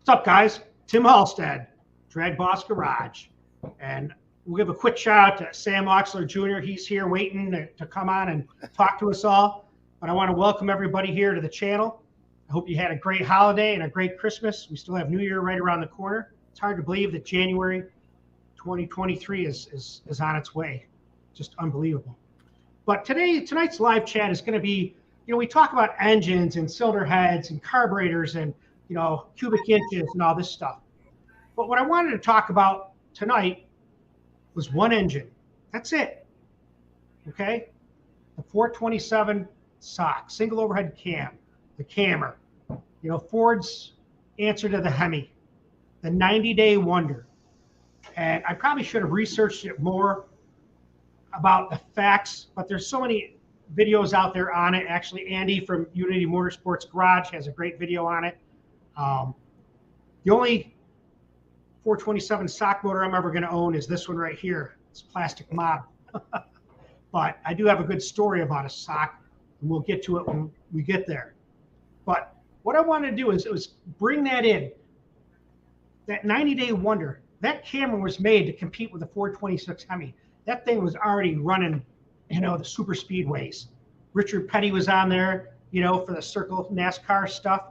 What's up, guys? Tim Halstead, DragBoss Garage. And we'll give a quick shout out to Sam Auxier Jr. He's here waiting to come on and talk to us all. But I want to welcome everybody here to the channel. I hope you had a great holiday and a great Christmas. We still have New Year right around the corner. It's hard to believe that January 2023 is on its way. Just unbelievable. But tonight's live chat is going to be, we talk about engines and cylinder heads and carburetors and, cubic inches and all this stuff. But what I wanted to talk about tonight was one engine. That's it. Okay? The 427 SOCH, single overhead cam, the cammer. Ford's answer to the Hemi, the 90-day wonder. And I probably should have researched it more about the facts, but there's so many videos out there on it. Actually, Andy from Unity Motorsports Garage has a great video on it. The only 427 SOCH motor I'm ever going to own is this one right here. It's a plastic model. But I do have a good story about a SOCH, and we'll get to it when we get there. But what I want to do is bring that in. That 90-day wonder, that camera was made to compete with the 426 Hemi. That thing was already running, the super speedways. Richard Petty was on there, for the Circle NASCAR stuff.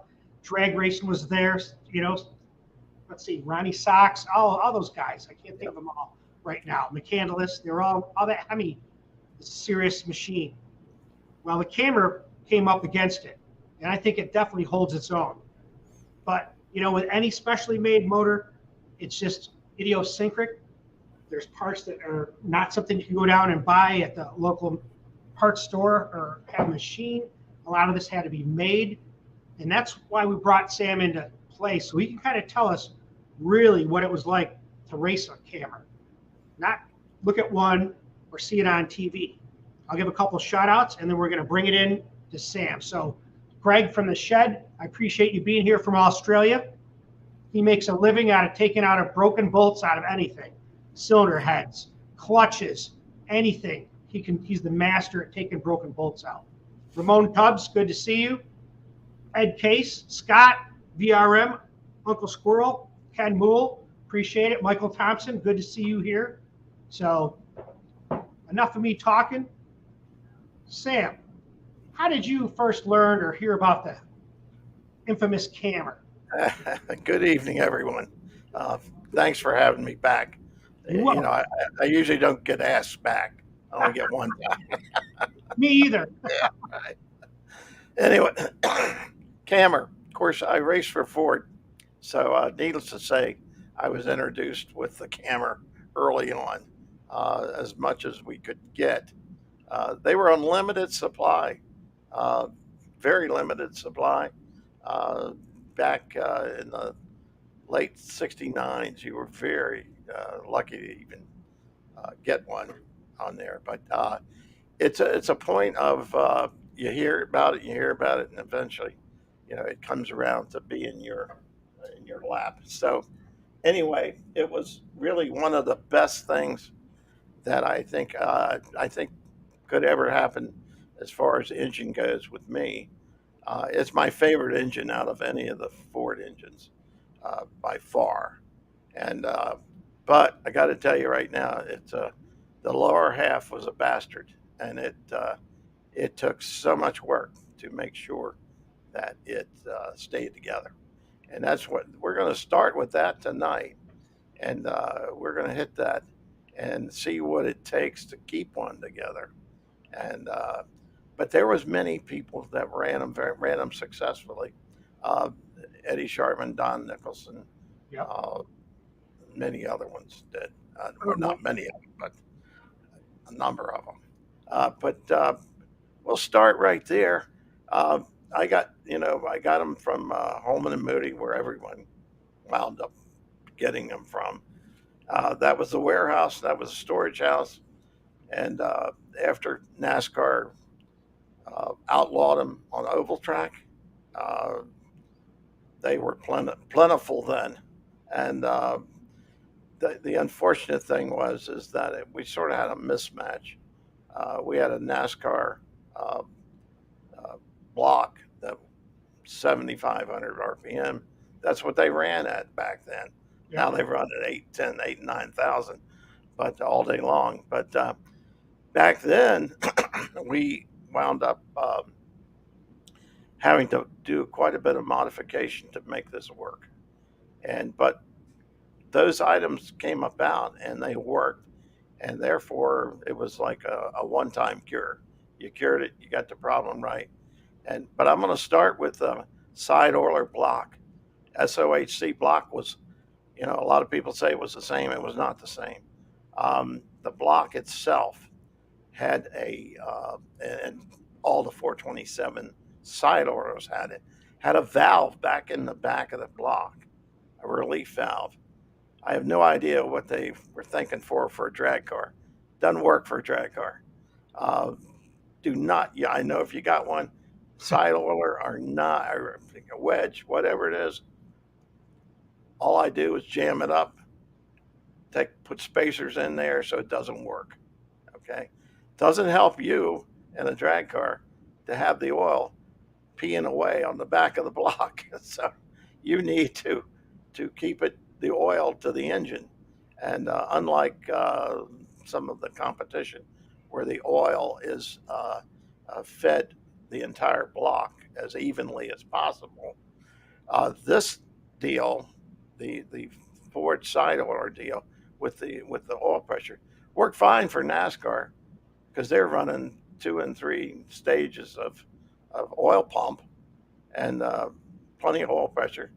Drag racing was there, let's see, Ronnie Sox, all those guys. I can't think of them all right now. McCandless, they're all that Hemi, a serious machine. Well, the camera came up against it, and I think it definitely holds its own. But, with any specially made motor, it's just idiosyncratic. There's parts that are not something you can go down and buy at the local parts store or have a machine. A lot of this had to be made. And that's why we brought Sam into play, so he can kind of tell us really what it was like to race a camera. Not look at one or see it on TV. I'll give a couple shout outs and then we're going to bring it in to Sam. So Greg from the Shed, I appreciate you being here from Australia. He makes a living out of taking out of broken bolts out of anything. Cylinder heads, clutches, anything. He's the master at taking broken bolts out. Ramon Tubbs, good to see you. Ed Case, Scott, VRM, Uncle Squirrel, Ken Moole, appreciate it. Michael Thompson, good to see you here. So enough of me talking. Sam, how did you first learn or hear about the infamous camera? Good evening, everyone. Thanks for having me back. I usually don't get asked back. I only get one time. Me either. Yeah, right. Anyway, camera. Of course, I raced for Ford. So needless to say, I was introduced with the camera early on, as much as we could get. They were on limited supply, very limited supply. Back in the late 69s, you were very lucky to even get one on there. But it's a point of you hear about it, and eventually, it comes around to be in your lap. So anyway, it was really one of the best things that I think could ever happen as far as the engine goes with me. It's my favorite engine out of any of the Ford engines, by far. And but I got to tell you right now, it's the lower half was a bastard, and it took so much work to make sure that it stayed together. And that's what we're going to start with that tonight, and we're going to hit that and see what it takes to keep one together. And but there was many people that ran them successfully. Eddie Sharman, Don Nicholson, Yep. Many other ones did. Well, not many of them, but a number of them. But we'll start right there. I got them from Holman and Moody, where everyone wound up getting them from. That was the warehouse. That was a storage house. And after NASCAR outlawed them on oval track, they were plentiful then. And the unfortunate thing is that we sort of had a mismatch. We had a NASCAR block that 7,500 RPM that's what they ran at back then. Yeah. Now they run at 8, 10, 8, 9,000, but all day long. But back then, we wound up having to do quite a bit of modification to make this work. But those items came about and they worked, and therefore it was like a one-time cure. You cured it, you got the problem right. But I'm going to start with the side oiler block. SOHC block was, a lot of people say it was the same. It was not the same. The block itself had and all the 427 side oilers had a valve back in the back of the block, a relief valve. I have no idea what they were thinking for a drag car. Doesn't work for a drag car. Do not, yeah, I know if you got one, side oiler or not, or a wedge, whatever it is, all I do is jam it up, put spacers in there so it doesn't work. Okay. Doesn't help you in a drag car to have the oil peeing away on the back of the block. So you need to keep the oil to the engine. And unlike some of the competition where the oil is fed the entire block as evenly as possible, this deal, the Ford side oiler deal with the oil pressure, worked fine for NASCAR because they're running 2 and 3 stages of oil pump and plenty of oil pressure.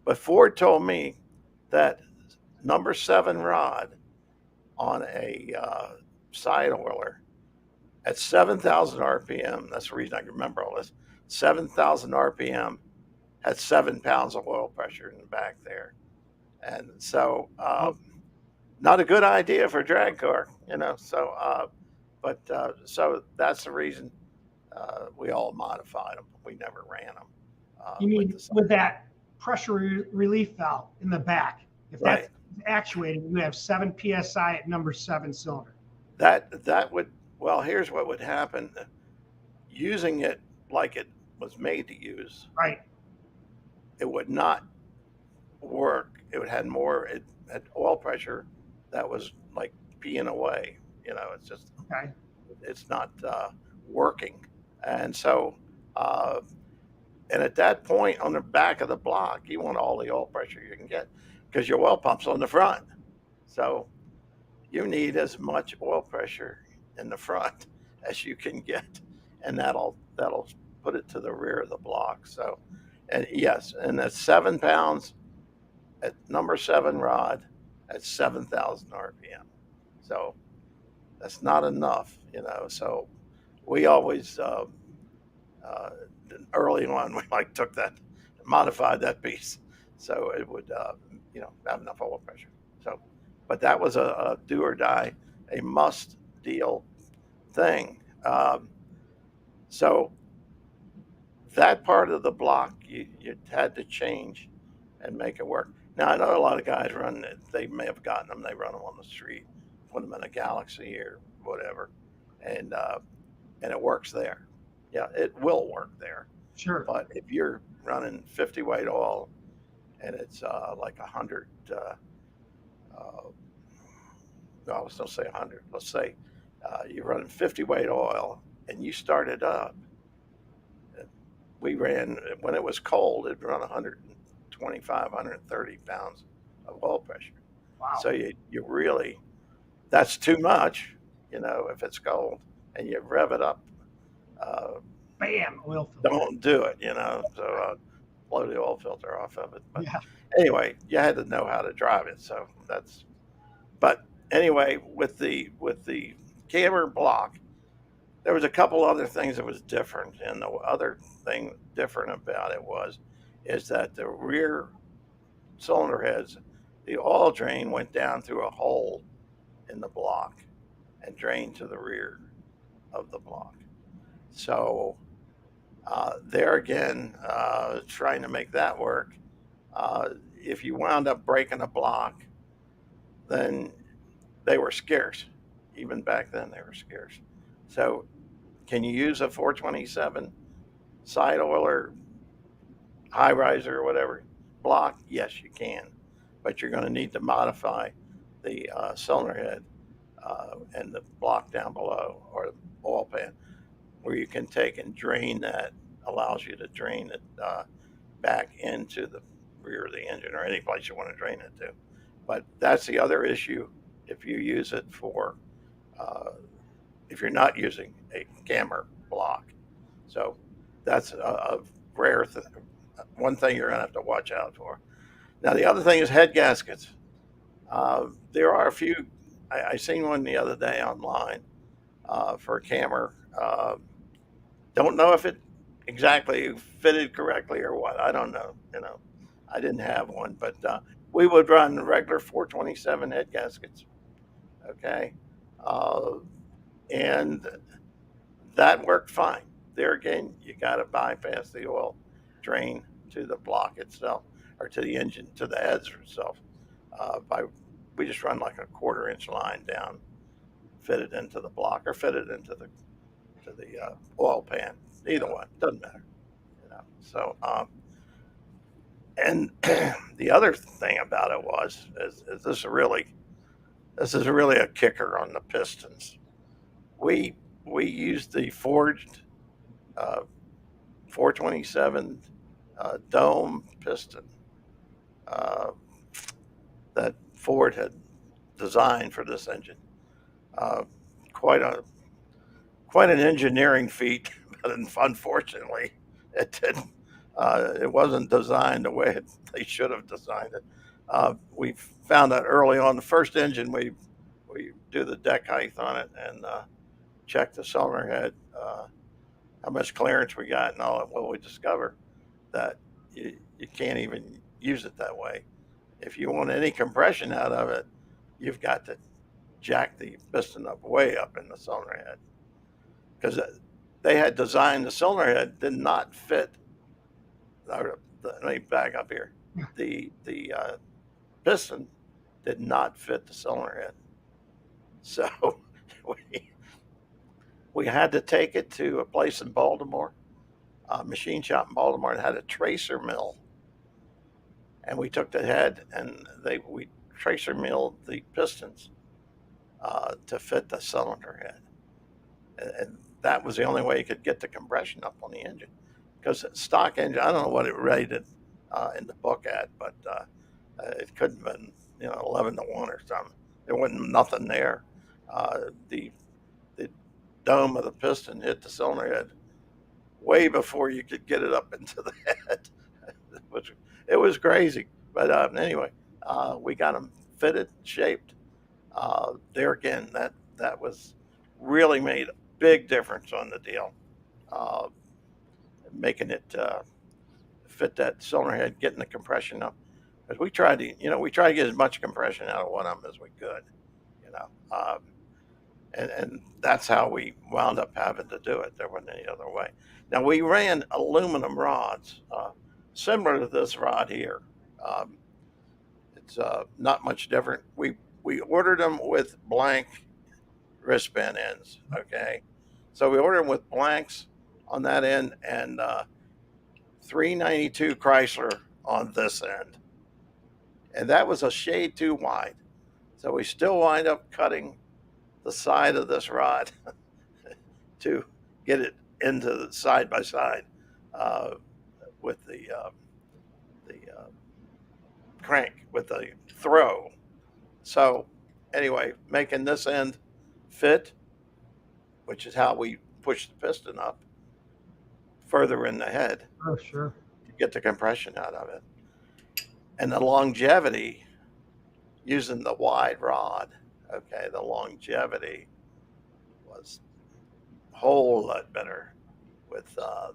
But Ford told me that number 7 rod on a side oiler at 7,000 RPM, that's the reason I can remember all this, 7,000 RPM had 7 pounds of oil pressure in the back there. And so not a good idea for a drag car, so so that's the reason we all modified them. We never ran them. You mean with that pressure relief valve in the back? If that's actuated, you have 7 psi at number 7 cylinder. That would, well, here's what would happen. Using it like it was made to use, right, it would not work. It would had more at oil pressure that was like peeing away. It's just okay. It's not working, and so and at that point on the back of the block, you want all the oil pressure you can get because your oil pump's on the front, so you need as much oil pressure in the front as you can get, and that'll put it to the rear of the block. So, and yes, and that's 7 pounds at number 7 rod at 7,000 RPM. So that's not enough, So we always early on we took that, modified that piece so it would have enough oil pressure. So, but that was a do or die, a must deal thing. So that part of the block you had to change and make it work. Now I know a lot of guys run it. They may have gotten them. They run them on the street, put them in a Galaxy or whatever, and it works there. Yeah, it will work there. Sure. But if you're running 50 weight oil and it's like 100, no, let's not say 100. Let's say you're running 50 weight oil and you start it up. We ran, when it was cold, it'd run 125, 130 pounds of oil pressure. Wow. So you really, that's too much, if it's cold, and you rev it up. Bam, oil filter. Don't do it, so blow the oil filter off of it. But yeah. Anyway, you had to know how to drive it. So but anyway, with the camber block, there was a couple other things that was different. And the other thing different about it is that the rear cylinder heads, the oil drain went down through a hole in the block and drained to the rear of the block. So there again, trying to make that work, if you wound up breaking a block, then they were scarce. Even back then, they were scarce. So can you use a 427 side oiler, high riser or whatever? block, yes, you can, but you're going to need to modify the cylinder head and the block down below, or the oil pan, where you can take and drain that, allows you to drain it back into the rear of the engine or any place you want to drain it to. But that's the other issue if you use it for, if you're not using a camber block. So that's a rare thing. One thing you're going to have to watch out for. Now, the other thing is head gaskets. There are a few. I seen one the other day online for a camber. Don't know if it exactly fitted correctly or what. I don't know. I didn't have one, but we would run regular 427 head gaskets. Okay, and that worked fine. There again, you got to bypass the oil drain to the block itself, or to the engine, to the heads itself. We just run like a 1/4 inch line down, fit it into the block, or fit it into the oil pan. Either one, doesn't matter. So and the other thing about it is this is really a kicker on the Pistons. We used the forged 427 dome piston that Ford had designed for this engine. Quite an engineering feat, but unfortunately, it wasn't designed the way they should have designed it. We found out early on the first engine, we do the deck height on it and check the cylinder head, how much clearance we got and all that. Well, we discover that you can't even use it that way. If you want any compression out of it, you've got to jack the piston up way up in the cylinder head, because they had designed the cylinder head did not fit. Let me back up here. The piston did not fit the cylinder head, so we had to take it to a place in Baltimore, a machine shop in Baltimore, and had a tracer mill. And we took the head and we tracer milled the pistons to fit the cylinder head. And that was the only way you could get the compression up on the engine. Because stock engine, I don't know what it rated in the book at, but it couldn't have been 11-1 or something. There wasn't nothing there. The dome of the piston hit the cylinder head way before you could get it up into the head. It was crazy. But anyway, we got them fitted, shaped. There again, that was really made a big difference on the deal, making it fit that cylinder head, getting the compression up. Because we tried to get as much compression out of one of them as we could, and that's how we wound up having to do it. There wasn't any other way. Now, we ran aluminum rods, similar to this rod here. It's not much different. We ordered them with blank wristband ends, okay? So we ordered them with blanks on that end and 392 Chrysler on this end. And that was a shade too wide. So we still wind up cutting the side of this rod to get it into the side by side with the crank, with the throw. So anyway, making this end fit, which is how we push the piston up further in the head. Oh, sure. To get the compression out of it. And the longevity using the wide rod, okay, the longevity was a whole lot better with the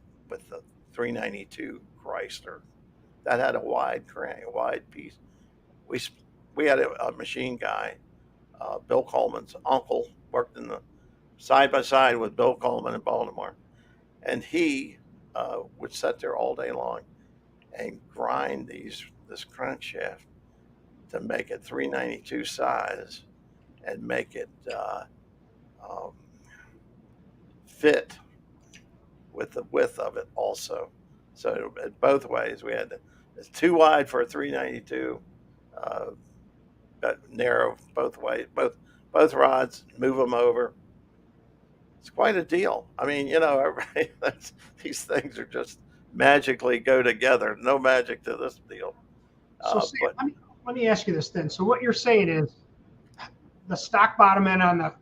392 Chrysler. That had a wide crank, a wide piece. We had a machine guy, Bill Coleman's uncle, worked in the side by side with Bill Coleman in Baltimore, and he would sit there all day long and grind this crankshaft to make it 392 size and make it fit with the width of it also. So both ways we had to It's too wide for a 392. But narrow both ways, both rods. Move them over. It's quite a deal. I mean, these things are just magically go together. No magic to this deal. So Sam, But let me ask you this then. So what you're saying is the stock bottom end on the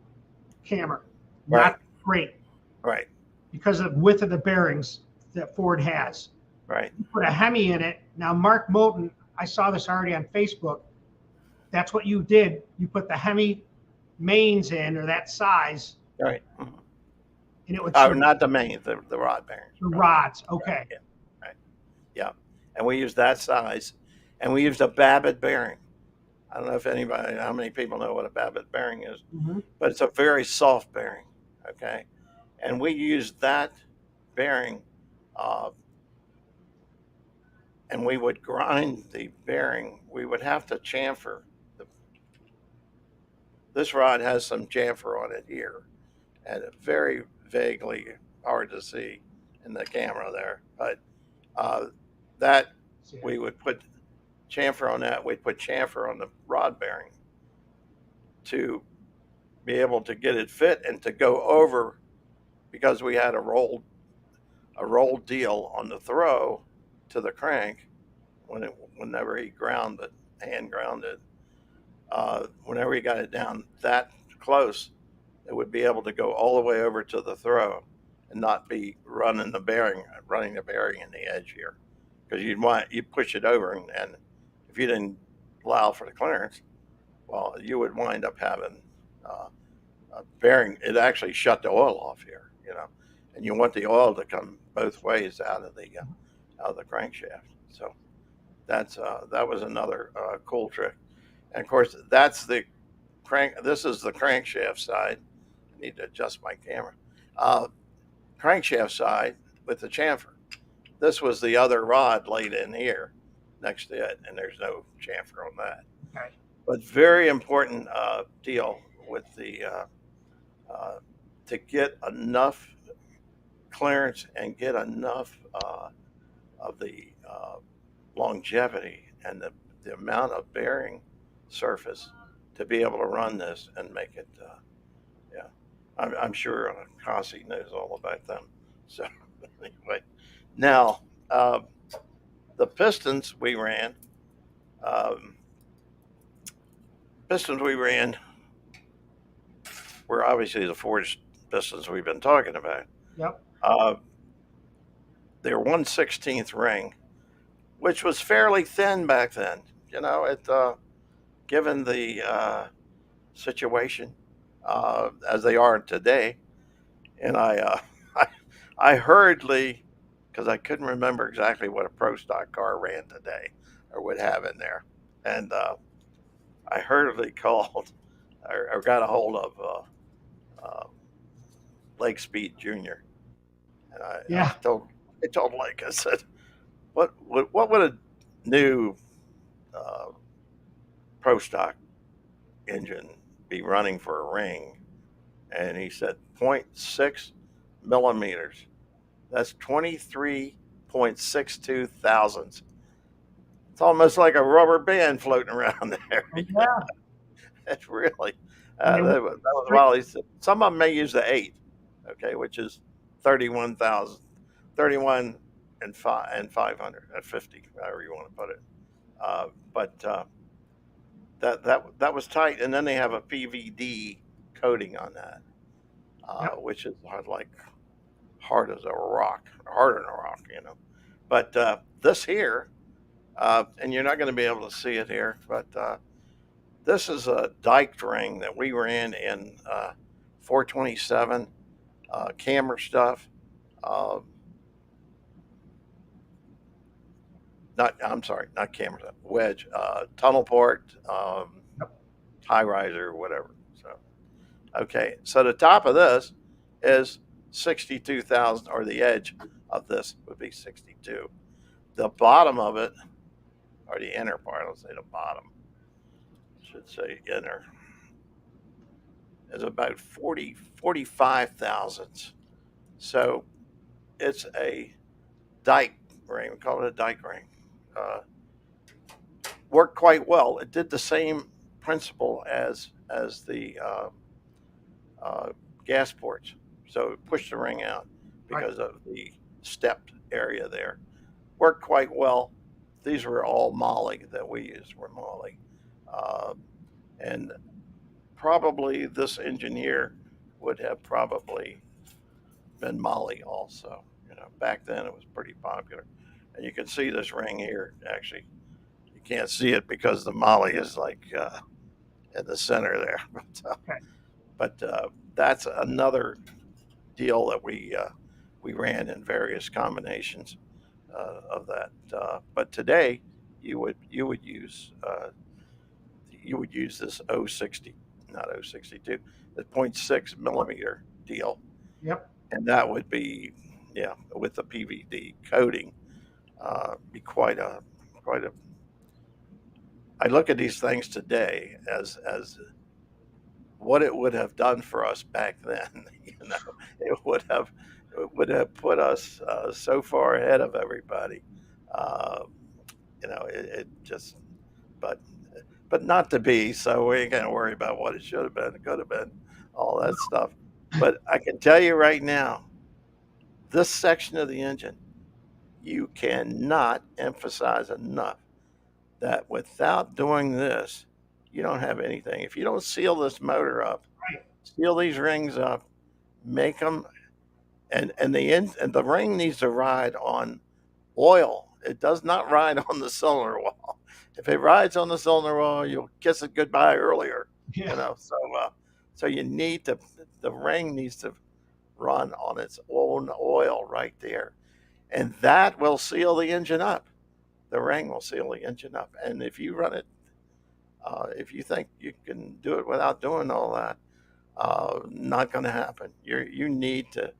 camera, right, not great right, because of the width of the bearings that Ford has. right, You put a Hemi in it. Now, Mark Moulton, I saw this already on Facebook. That's what you did. You put the Hemi mains in, or that size, right. and it would Oh, serve not the main, the rod bearings. the Right. rods. Okay. Yeah, right. Yeah, and we used that size, and we used a Babbitt bearing. I don't know how many people know what a Babbitt bearing is, Mm-hmm. but it's a very soft bearing. Okay, and we used that bearing, uh, and we would grind the bearing. We would have to chamfer. This rod has some chamfer on it here, and it's very vaguely hard to see in the camera there. But that we would put chamfer on that. We'd put chamfer on the rod bearing to be able to get it fit and to go over, because we had a rolled deal on the throw to the crank whenever he hand ground it. Whenever he got it down that close, it would be able to go all the way over to the throw and not be running the bearing in the edge here, because you push it over, and if you didn't allow for the clearance, well, you would wind up having a bearing. It actually shut the oil off here, and you want the oil to come both ways out of the crankshaft. So that was another cool trick. And of course, that's the crank. This is the crankshaft side. I need to adjust my camera. Crankshaft side with the chamfer. This was the other rod laid in here next to it, and there's no chamfer on that. Okay. But very important deal with the to get enough clearance and get enough of the longevity and the amount of bearing surface to be able to run this and make it. Yeah, I'm sure Kasi knows all about them. So anyway, now the Pistons we ran. Um, Pistons we ran were obviously the forged Pistons we've been talking about. Yep. They're 1/16 ring, which was fairly thin back then. Given the situation as they are today. And I hurriedly, because I couldn't remember exactly what a pro stock car ran today or would have in there, and I hurriedly called or got a hold of Lake Speed Jr. And Yeah. I told Lake, I said, what would a new pro stock engine be running for a ring? And he said 0.6 millimeters. That's 23.62 thousandths. It's almost like a rubber band floating around there. Yeah. It's really And that was wild. He said some of them may use the 8, okay, which is 31,000, 31 and 500 at 50, however you want to put it. But that was tight, and then they have a PVD coating on that, Yep. which is hard as a rock, harder than a rock, But this here, and you're not going to be able to see it here, but this is a diked ring that we ran in 427 camera stuff. Not camera stuff, wedge, tunnel port, high riser, whatever. So, okay, so the top of this is 62,000, or the edge of this would be 62. The bottom of it, or the inner part, let's say the bottom, should say inner, is about 45 thousandths. So it's a dike ring. We call it a dike ring. worked quite well. It did the same principle as the gas ports, so it pushed the ring out Right. because of the stepped area there. Worked quite well. These were all Molly that we used were Molly, uh, and probably this engineer would have probably been Molly also. Back then it was pretty popular, and you can see this ring here. Actually, you can't see it because the Molly is like in the center there, Okay. but that's another deal that we ran in various combinations of that. But today, you would use this 060, not 062, the 0.6 millimeter deal, Yep. and that would be, yeah, with the PVD coating, be quite a. I look at these things today as what it would have done for us back then. It would have put us so far ahead of everybody. Uh, it just, but but not to be. So we ain't gonna worry about what it should have been, it could have been, all that stuff. But I can tell you right now, this section of the engine, you cannot emphasize enough that without doing this, you don't have anything. If you don't seal this motor up, Right. seal these rings up, make them, and the ring needs to ride on oil. It does not ride on the cylinder wall. If it rides on the cylinder wall, you'll kiss it goodbye earlier. Yeah. So you need to, the ring needs to run on its own oil right there, and that will seal the engine up. The ring will seal the engine up, and if you run it, if you think you can do it without doing all that, not going to happen. You need to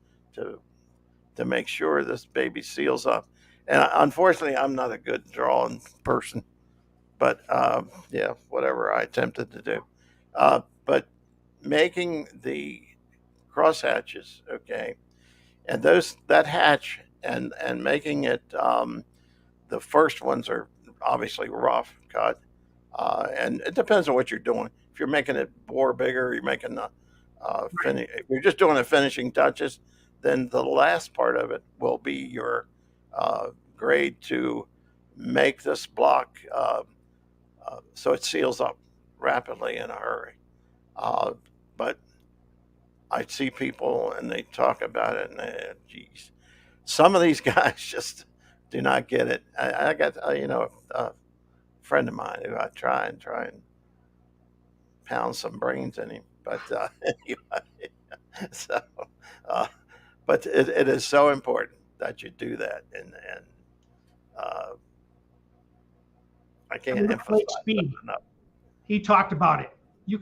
to make sure this baby seals up. And unfortunately, I'm not a good drawing person, but yeah, whatever I attempted to do. But making the cross hatches, okay, and that hatch and making it, the first ones are obviously rough cut, and it depends on what you're doing. If you're making it bore bigger, you're making the finish. If you're just doing the finishing touches, then the last part of it will be your grade to make this block so it seals up rapidly in a hurry. But I see people and they talk about it, and geez, some of these guys just do not get it. I got a friend of mine who I try and pound some brains in him, but anyway, so uh, but it is so important that you do that, and uh, I I mean, can't look, emphasize Blake that Speed, enough. he talked about it.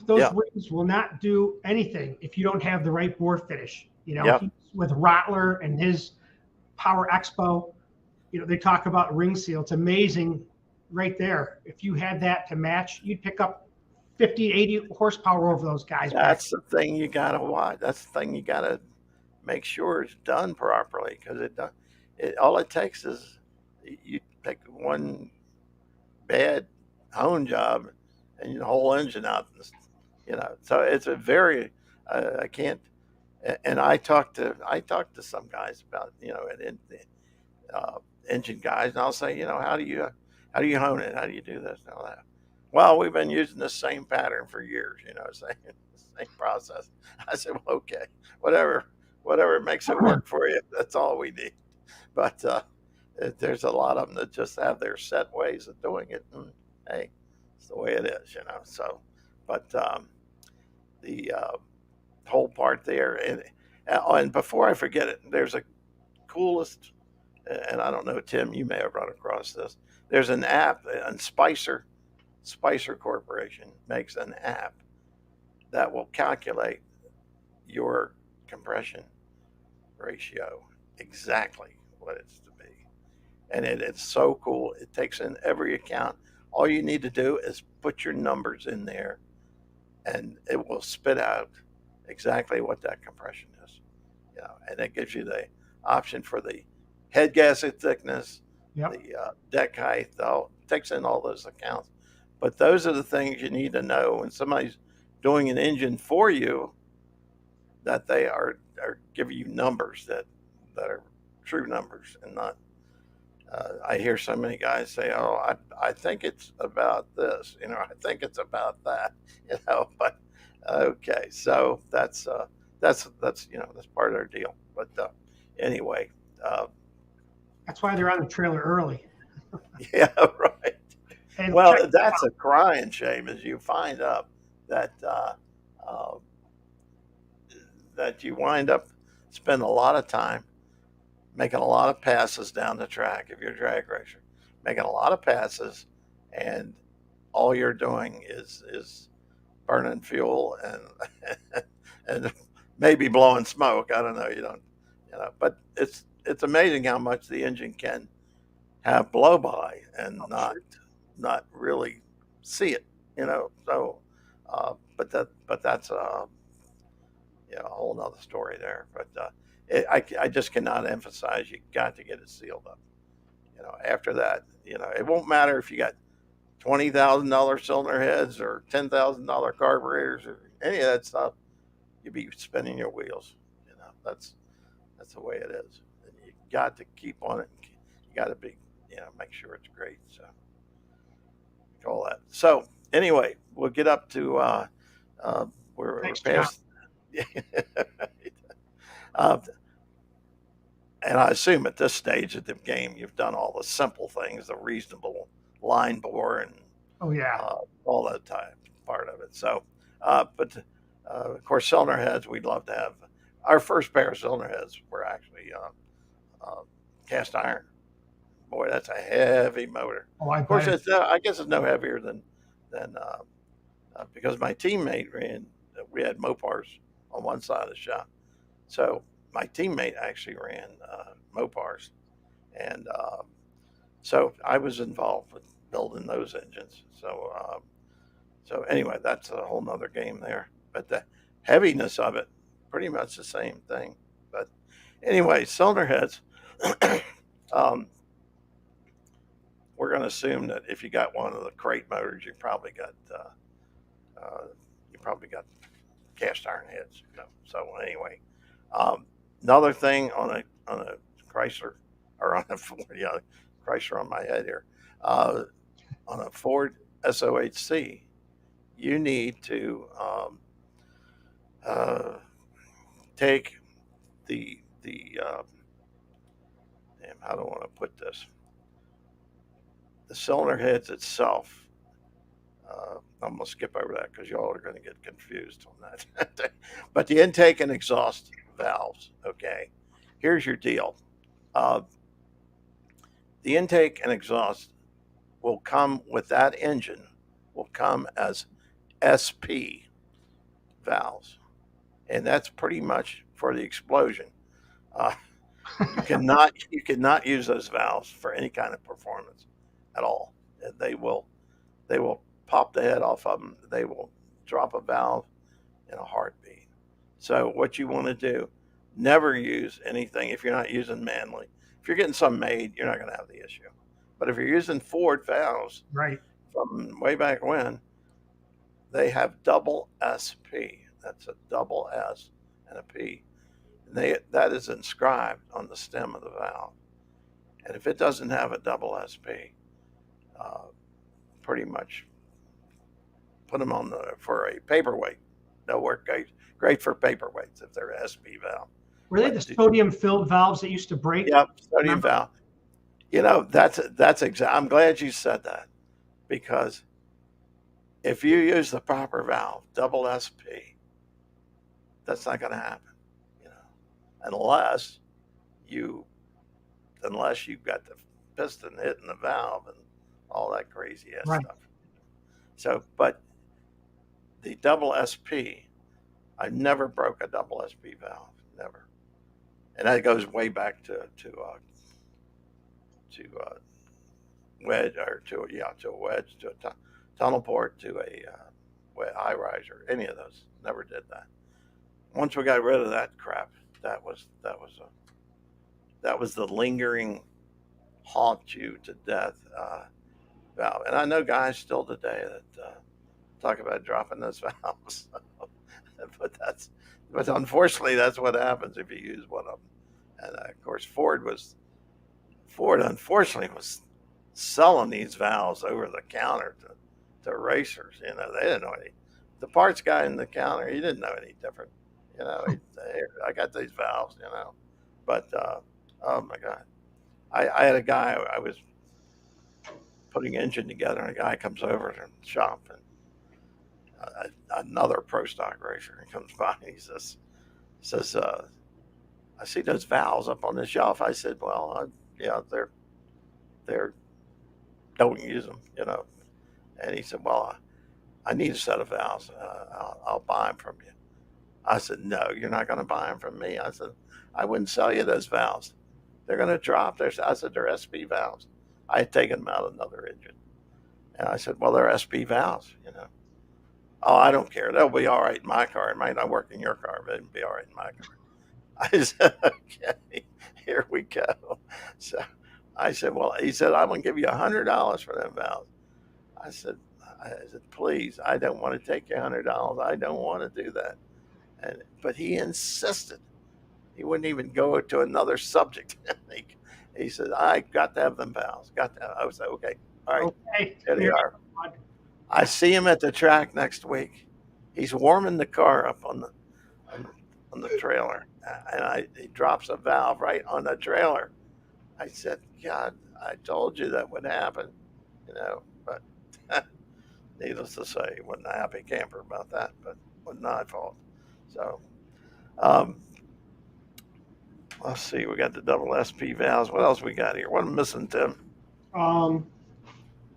Those Yeah, rings will not do anything if you don't have the right bore finish. yep, He's with Rottler and his Power Expo. They talk about ring seal. It's amazing right there. If you had that to match, you'd pick up 50, 80 horsepower over those guys back. that's the thing you gotta watch. That's the thing you gotta make sure it's done properly, because all it takes is you take one bad hone job and the whole engine out. So it's a very I can't. And I talked to some guys about engine guys, and I'll say, how do you hone it? How do you do this and all that? Well, we've been using the same pattern for years, same process. I said, well, okay, whatever makes it work for you, that's all we need. But there's a lot of them that just have their set ways of doing it, and hey, it's the way it is. So, but the whole part there, and before I forget it, there's a coolest, and I don't know, Tim, you may have run across this. There's an app, and Spicer Corporation makes an app that will calculate your compression ratio exactly what it's to be. And it's so cool. It takes in every account. All you need to do is put your numbers in there, and it will spit out exactly what that compression is. And it gives you the option for the head gasket thickness, Yep. the deck height, takes in all those accounts. But those are the things you need to know when somebody's doing an engine for you, that they are giving you numbers that are true numbers and not. I hear so many guys say, "Oh, I think it's about this," I think it's about that, But okay, so that's that's part of their deal. But anyway, uh, That's why they're on the trailer early. yeah, right. Hey, check Well, this that's out. a crying shame, as you find up that uh, that you wind up spending a lot of time making a lot of passes down the track if you're a drag racer, making a lot of passes, and all you're doing is burning fuel and and maybe blowing smoke. I don't know. You don't, but it's amazing how much the engine can have blow by and Oh, not sure. not really see it. So but that's a whole nother story there. But I just cannot emphasize you got to get it sealed up. After that, it won't matter if you got $20,000 cylinder heads or $10,000 carburetors or any of that stuff. You'd be spinning your wheels. That's the way it is. And you got to keep on it. You got to be, make sure it's great. So all that. So anyway, we'll get up to we're Thanks, John. past. uh, and I assume at this stage of the game, you've done all the simple things, the reasonable line bore and Oh, yeah. all that part of it. So, but of course, cylinder heads, we'd love to have. Our first pair of cylinder heads were actually cast iron. Boy, that's a heavy motor. Oh, I Of course, bet it. I guess it's no heavier than because my teammate ran. We had Mopars on one side of the shop, so my teammate actually ran Mopars, and so I was involved with building those engines. So anyway, that's a whole nother game there. But the heaviness of it, pretty much the same thing. But anyway, cylinder heads. um, we're going to assume that if you got one of the crate motors, you probably got cast iron heads. So anyway, another thing on a Chrysler or on a Ford, Chrysler on my head here, on a Ford SOHC, you need to uh, take the damn, how do I want to put this? The cylinder heads itself. I'm going to skip over that because y'all are going to get confused on that. But the intake and exhaust valves, okay, here's your deal. Uh, the intake and exhaust will come with that engine, will come as SP valves. And that's pretty much for the explosion. Uh, you cannot use those valves for any kind of performance at all. They will pop the head off of them. They will drop a valve in a heartbeat. So what you want to do, never use anything if you're not using manually. If you're getting some made, you're not going to have the issue. But if you're using Ford valves Right. from way back when, they have double SP. That's a double S and a P. That is inscribed on the stem of the valve. And if it doesn't have a double SP, pretty much put them on for a paperweight. They'll work great for paperweights if they're SP valve. Were they the sodium filled valves that used to break? Yep, sodium Remember? valve. That's exact. I'm glad you said that, because if you use the proper valve, double SP, that's not going to happen, unless you you've got the piston hitting the valve and all that crazy ass Right. stuff. So, but the double SP, I never broke a double SP valve, never, and that goes way back to wedge or to a wedge, to a tunnel port, to a high riser, any of those. Never did that. Once we got rid of that crap, that was the lingering haunt you to death valve. And I know guys still today that talk about dropping those valves. But unfortunately that's what happens if you use one of them. And of course Ford unfortunately was selling these valves over the counter to racers. You know, they didn't know any. The parts guy in the counter, he didn't know any different. You know, I got these valves. You know, but oh my God, I had a guy I was putting engine together, and a guy comes over to the shop, and another pro stock racer, he comes by, and he says, I see those valves up on the shelf. I said, well, yeah, they're don't use them, you know. And he said, well, I need a set of valves. I'll buy them from you. I said, no, you're not going to buy them from me. I said, I wouldn't sell you those valves. They're going to drop. I said, they're SP valves. I had taken them out of another engine. And I said, well, they're SP valves, you know. Oh, I don't care. They'll be all right in my car. It might not work in your car, but it'll be all right in my car. I said, okay, here we go. So I said, well, he said, I'm going to give you $100 for them valves. I said, please, I don't want to take your $100. I don't want to do that. But he insisted. He wouldn't even go to another subject. He said, I got to have them valves. Got to have. I was like, okay, all right, Okay. there they are. I see him at the track next week. He's warming the car up on the trailer, and he drops a valve right on the trailer. I said, God, I told you that would happen, you know, but needless to say, he wasn't a happy camper about that, but it wasn't my fault. So, let's see, we got the double SP valves. What else we got here? What am I missing, Tim?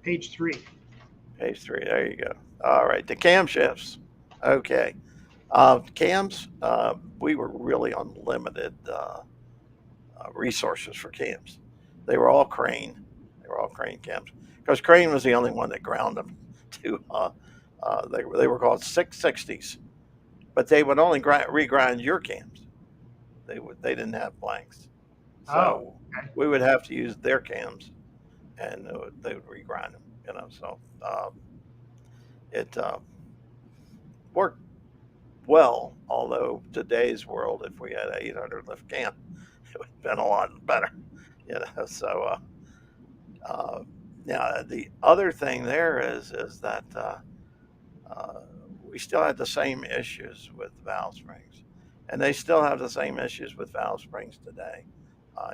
Page 3. Page 3, there you go. All right, the camshafts. Okay. Cams, we were really unlimited resources for cams. They were all Crane. They were all Crane cams because Crane was the only one that ground them to. They were called 660s, but they would only regrind your cams. They didn't have blanks, so okay. we would have to use their cams, and they would regrind them. You know, so it worked well, although today's world, if we had an 800 lift cam, it would have been a lot better, you know. So, yeah, the other thing there is that we still had the same issues with valve springs, and they still have the same issues with valve springs today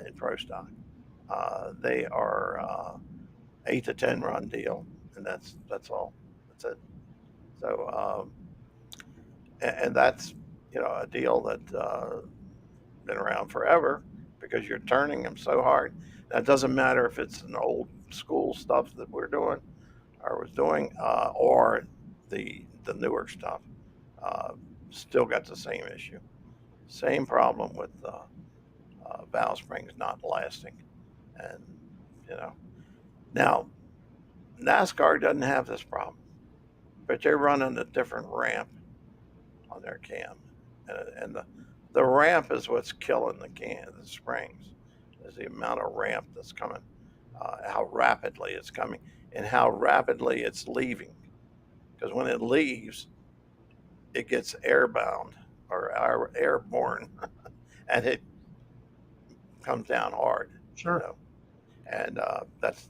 in pro stock. They are 8 to 10 run deal, and that's all. That's it. So. And that's, you know, a deal that's been around forever because you're turning them so hard. That doesn't matter if it's an old school stuff that we're doing or was doing or the newer stuff. Still got the same issue. Same problem with valve springs not lasting. And, you know, now NASCAR doesn't have this problem, but they're running a different ramp on their cam, and the ramp is what's killing the springs. Is the amount of ramp that's coming, how rapidly it's coming, and how rapidly it's leaving. Because when it leaves, it gets airbound or airborne, and it comes down hard. Sure. You know? And that's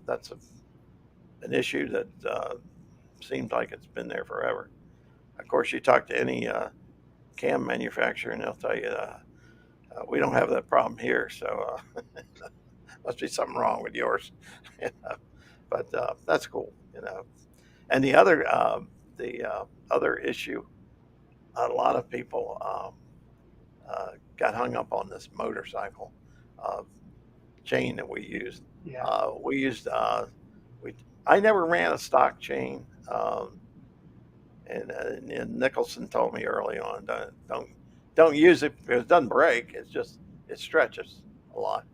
an issue that seems like it's been there forever. Of course, you talk to any cam manufacturer, and they'll tell you we don't have that problem here. So must be something wrong with yours. You know? But that's cool, you know. And the other issue, a lot of people got hung up on this motorcycle chain that we used. Yeah. I never ran a stock chain. And Nicholson told me early on, don't use it because it doesn't break. It stretches a lot,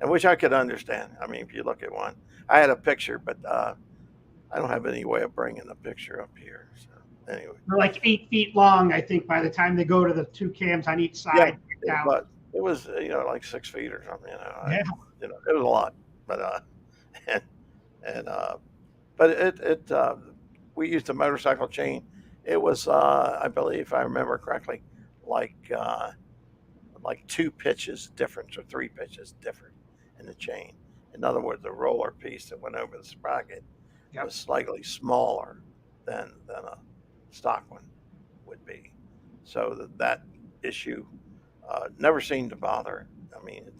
and which I could understand. I mean, if you look at one, I had a picture, but I don't have any way of bringing the picture up here. So anyway, They're like 8 feet long, I think, by the time they go to the 2 cams on each side. Yeah, but it was like 6 feet or something. Yeah. It was a lot. but and and but we used a motorcycle chain. It was, I believe, if I remember correctly, like like 2 pitches difference or 3 pitches different in the chain. In other words, the roller piece that went over the sprocket Yep. was slightly smaller than a stock one would be. So that issue never seemed to bother. I mean, it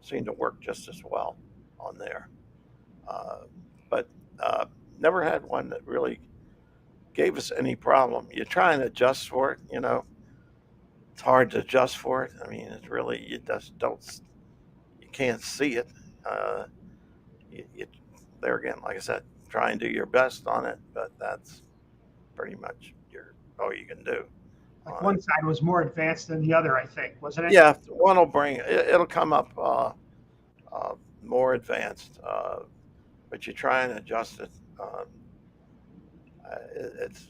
seemed to work just as well on there. Uh, but never had one that really gave us any problem. You try and adjust for it. It's hard to adjust for it. I mean, it's really, you just don't, you can't see it. Uh, you, there again, like I said, try and do your best on it, but that's pretty much all you can do Like on one it. side was more advanced than the other, I think, wasn't it? Yeah, one will bring it'll come up more advanced, but you try and adjust it. It's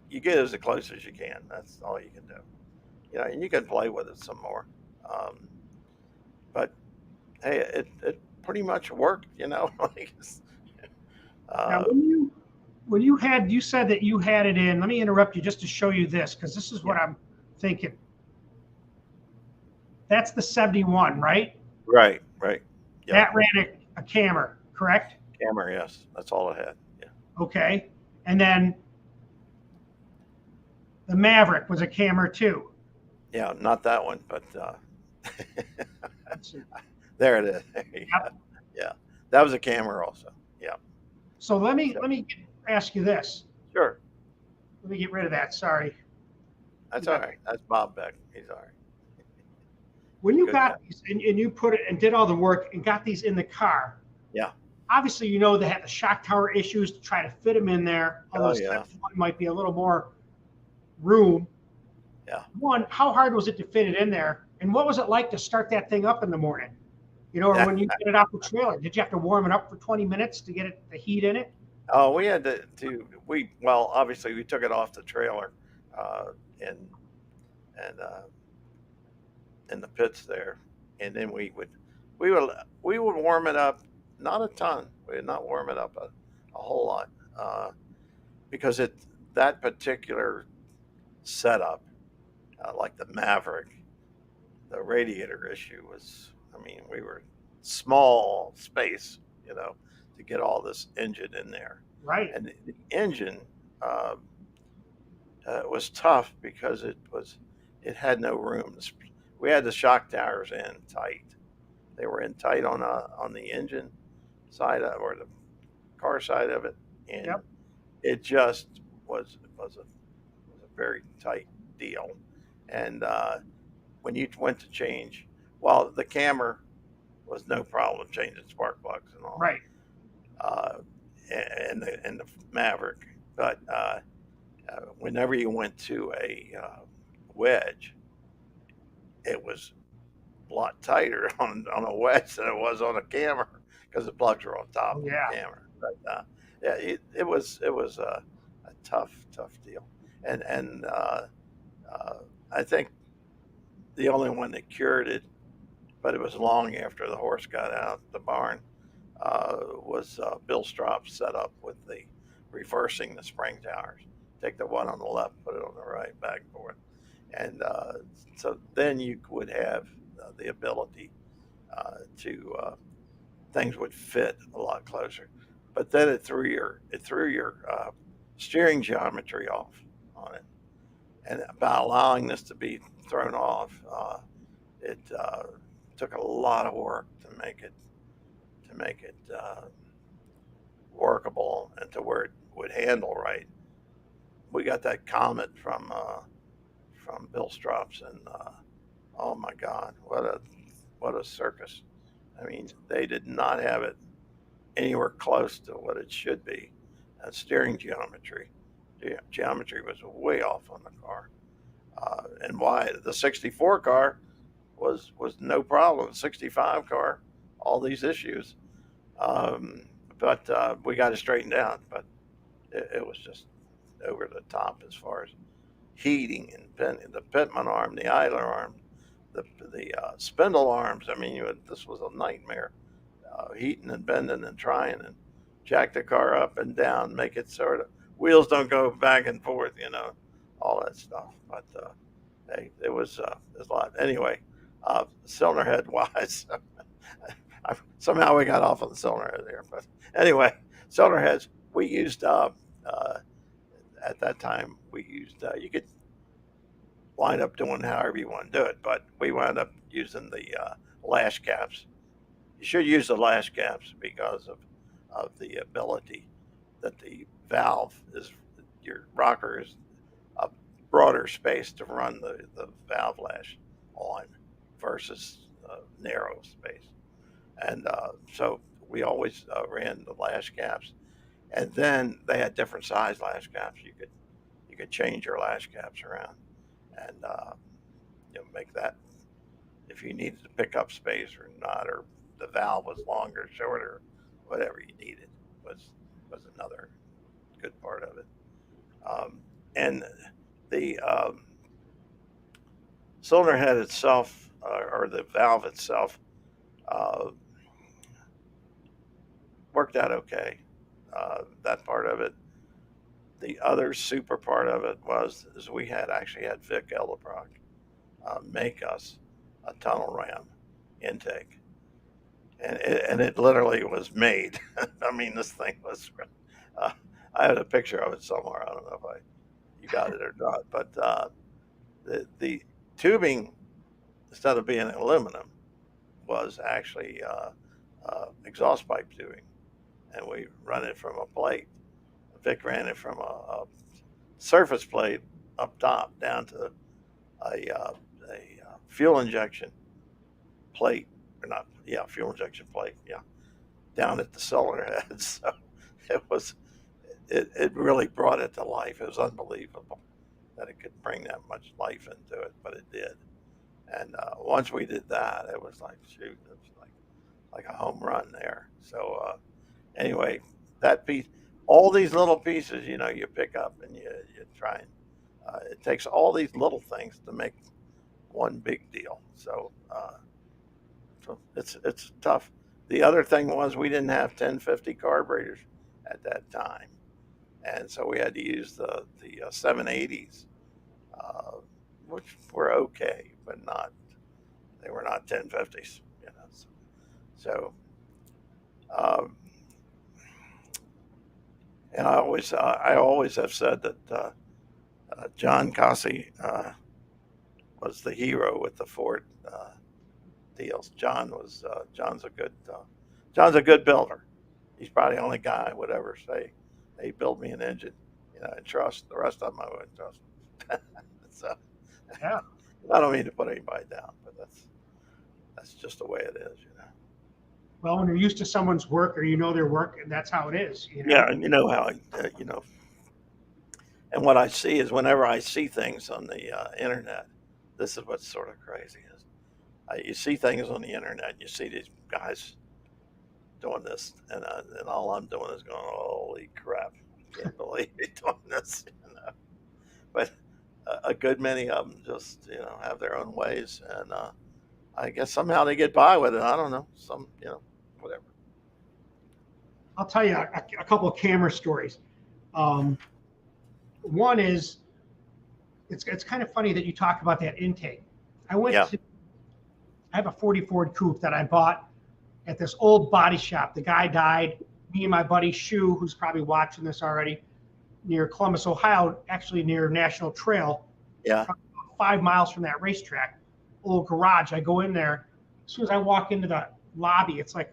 you get as close as you can. That's all you can do. And you can play with it some more. Um, but hey, it pretty much worked. Like, Now, uh, you said that you had it in. Let me interrupt you just to show you this, because this is yeah, what I'm thinking. That's the 71, right? right, right. Yep, That ran a camera, correct? camera. Yes, that's all it had. Yeah, Okay. And then the Maverick was a camera too. yeah, not that one, but Let's see. there it is. Yeah, Yep. yeah, that was a camera also. Yeah, So let me so, ask you this. sure. Let me get rid of that. Sorry. That's all right. That's Bob Beck. He's all right. When you Good guy. got these and you put it and did all the work and got these in the car, Yeah. obviously they had the shock tower issues to try to fit them in there. Although Oh yeah. step one might be a little more room. Yeah. One, how hard was it to fit it in there? And what was it like to start that thing up in the morning? Or when you get it off the trailer, did you have to warm it up for 20 minutes to get the heat in it? Oh, we had well, obviously we took it off the trailer, and and in the pits there, and then we would we would warm it up, not a ton. We would not warm it up a whole lot, because that particular setup, like the Maverick, the radiator issue was. I mean, we were small space, to get all this engine in there, Right. and the engine uh, was tough because it had no room. We had the shock towers in tight. They were in tight on the engine side or the car side of it, and Yep. it just was a very tight deal. And when you went to change, well, the camera was no problem changing spark plugs and all, Right. uh, and the Maverick, but whenever you went to a wedge, it was a lot tighter on a wedge than it was on a camera because the plugs were on top Oh, of yeah. the camera. But yeah, it was a tough deal, and I think the only one that cured it, but it was long after the horse got out the barn, was Bill Strop's setup with the reversing the spring towers. Take the one on the left, put it on the right, back and forth, and so then you would have the ability to things would fit a lot closer. But then it threw your steering geometry off on it, and by allowing this to be thrown off, it took a lot of work to make it workable and to where it would handle right. We got that comment from Bill Strops, and oh my God, what a circus! I mean, they did not have it anywhere close to what it should be. Steering geometry, geometry was way off on the car, and why the '64 car was no problem. The '65 car, all these issues, but we got it straightened out. But it was just over the top as far as heating and the pitman arm, the idler arm, the spindle arms. I mean, this was a nightmare heating and bending and trying and jack the car up and down, make it sort of wheels don't go back and forth, all that stuff. But hey, it was a lot. Anyway, cylinder head wise, somehow we got off on the cylinder head there. But anyway, cylinder heads we used at that time. We used you could wind up doing however you want to do it, but we wound up using the lash caps. You should use the lash caps because of the ability that the valve is, your rocker is a broader space to run the valve lash on versus narrow space. And so we always ran the lash caps. And then they had different size lash caps. You could change your lash caps around and make that if you needed to pick up space or not, or the valve was longer, shorter, whatever you needed was another good part of it. And the cylinder head itself, or the valve itself, worked out okay. That part of it. The other super part of it is we actually had Vic Elderbrock make us a tunnel ram intake, and it literally was made. I mean, this thing was. I had a picture of it somewhere. I don't know if you got it or not, but the tubing, instead of being aluminum, was actually exhaust pipe tubing, and we run it from a plate. Vic ran it from a surface plate up top down to a fuel injection plate, or not, fuel injection plate, down at the cylinder head. So it really brought it to life. It was unbelievable that it could bring that much life into it, but it did. And once we did that, it was like, shoot, it was like a home run there. So anyway, that piece, all these little pieces, you pick up and you try and it takes all these little things to make one big deal. So it's tough. The other thing was we didn't have 1050 carburetors at that time, and so we had to use the 780s, which were okay, but they were not 1050s. So. And I always have said that John Cossey was the hero with the Ford deals. John's a good builder. He's probably the only guy I would ever say, "Hey, build me an engine," and trust. The rest of them I wouldn't trust. So, Yeah. I don't mean to put anybody down, but that's just the way it is. Well, when you're used to someone's work or their work, and that's how it is. Yeah, and how and what I see is whenever I see things on the internet, this is what's sort of crazy is you see things on the internet, you see these guys doing this, and all I'm doing is going, holy crap, can't believe they're doing this, But a good many of them just have their own ways, and I guess somehow they get by with it. I don't know, whatever. I'll tell you a couple of camera stories. One is, it's kind of funny that you talk about that intake. I have a 40 Ford Coupe that I bought at this old body shop. The guy died. Me and my buddy Shu, who's probably watching this already, near Columbus, Ohio, actually near National Trail. Yeah. 5 miles from that racetrack. Old garage. I go in there. As soon as I walk into the lobby, it's like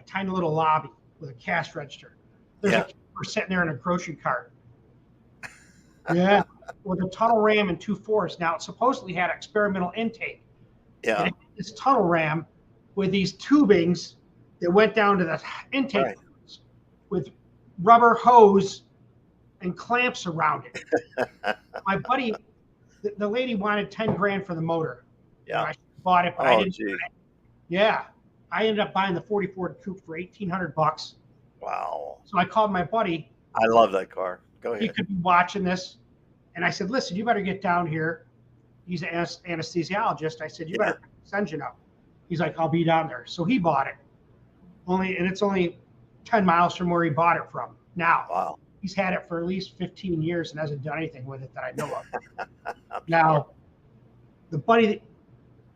a tiny little lobby with a cash register. There's a keeper sitting there in a grocery cart. Yeah, with a tunnel ram and 2.4s. Now, it supposedly had experimental intake. Yeah. And this tunnel ram with these tubings that went down to the intake with rubber hose and clamps around it. My buddy, the lady wanted 10 grand for the motor. Yeah. I bought it, but I didn't. Gee. Yeah. I ended up buying the 40 Ford Coupe for $1,800. Wow. So I called my buddy. I love that car. Go ahead. He could be watching this. And I said, listen, you better get down here. He's an anesthesiologist. I said, you better pick this engine up. He's like, I'll be down there. So he bought it. and it's only 10 miles from where he bought it from. Now, Wow. he's had it for at least 15 years and hasn't done anything with it that I know of. I'm Now,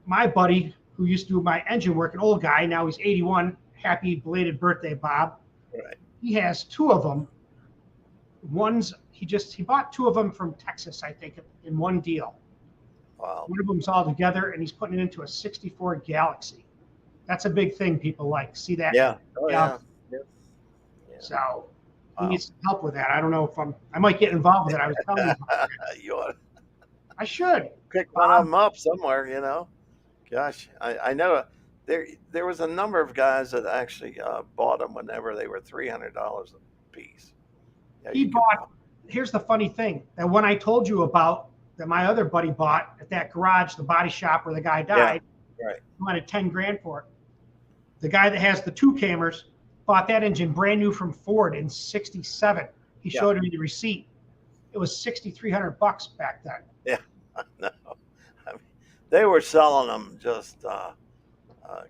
my buddy who used to do my engine work, an old guy, now he's 81. Happy belated birthday, Bob. sure. Right. He has two of them. He bought two of them from Texas, I think, in one deal. Wow. One of them's all together, and he's putting it into a 64 Galaxy. That's a big thing people like. See that? Yeah. Oh, yeah. Yeah. Yeah. So he needs some help with that. I don't know if I might get involved with it. I was telling you about it. You ought to I should. pick one of them up somewhere, you know. Gosh, I know there was a number of guys that actually bought them whenever they were $300 a piece. Yeah, He bought. Here's the funny thing: that one I told you about that my other buddy bought at that garage, the body shop where the guy died. Yeah, right. He wanted 10 grand for it. The guy that has the two cameras bought that engine brand new from Ford in '67. He showed me the receipt. It was $6,300 back then. Yeah, I know. I mean, they were selling them just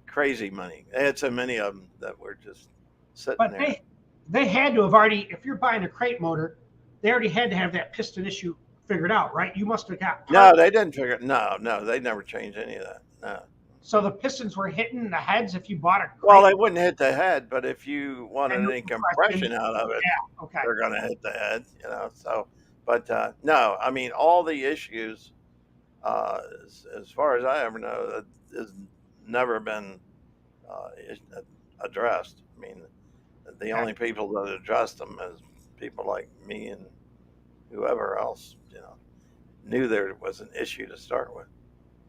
crazy money. They had so many of them that were just sitting But there. they had to have already, if you're buying a crate motor, they already had to have that piston issue figured out, right? You must have got No, parts. they didn't figure. No, they never changed any of that. No. So the pistons were hitting the heads if you bought a crate. Well, they wouldn't hit the head, but if you wanted And any compression out of it, Yeah, okay. they're going to hit the head, you know. So, but no, I mean, all the issues, as far as I ever know, that has never been addressed. I mean, the only people that addressed them is people like me and whoever else, you know, knew there was an issue to start with.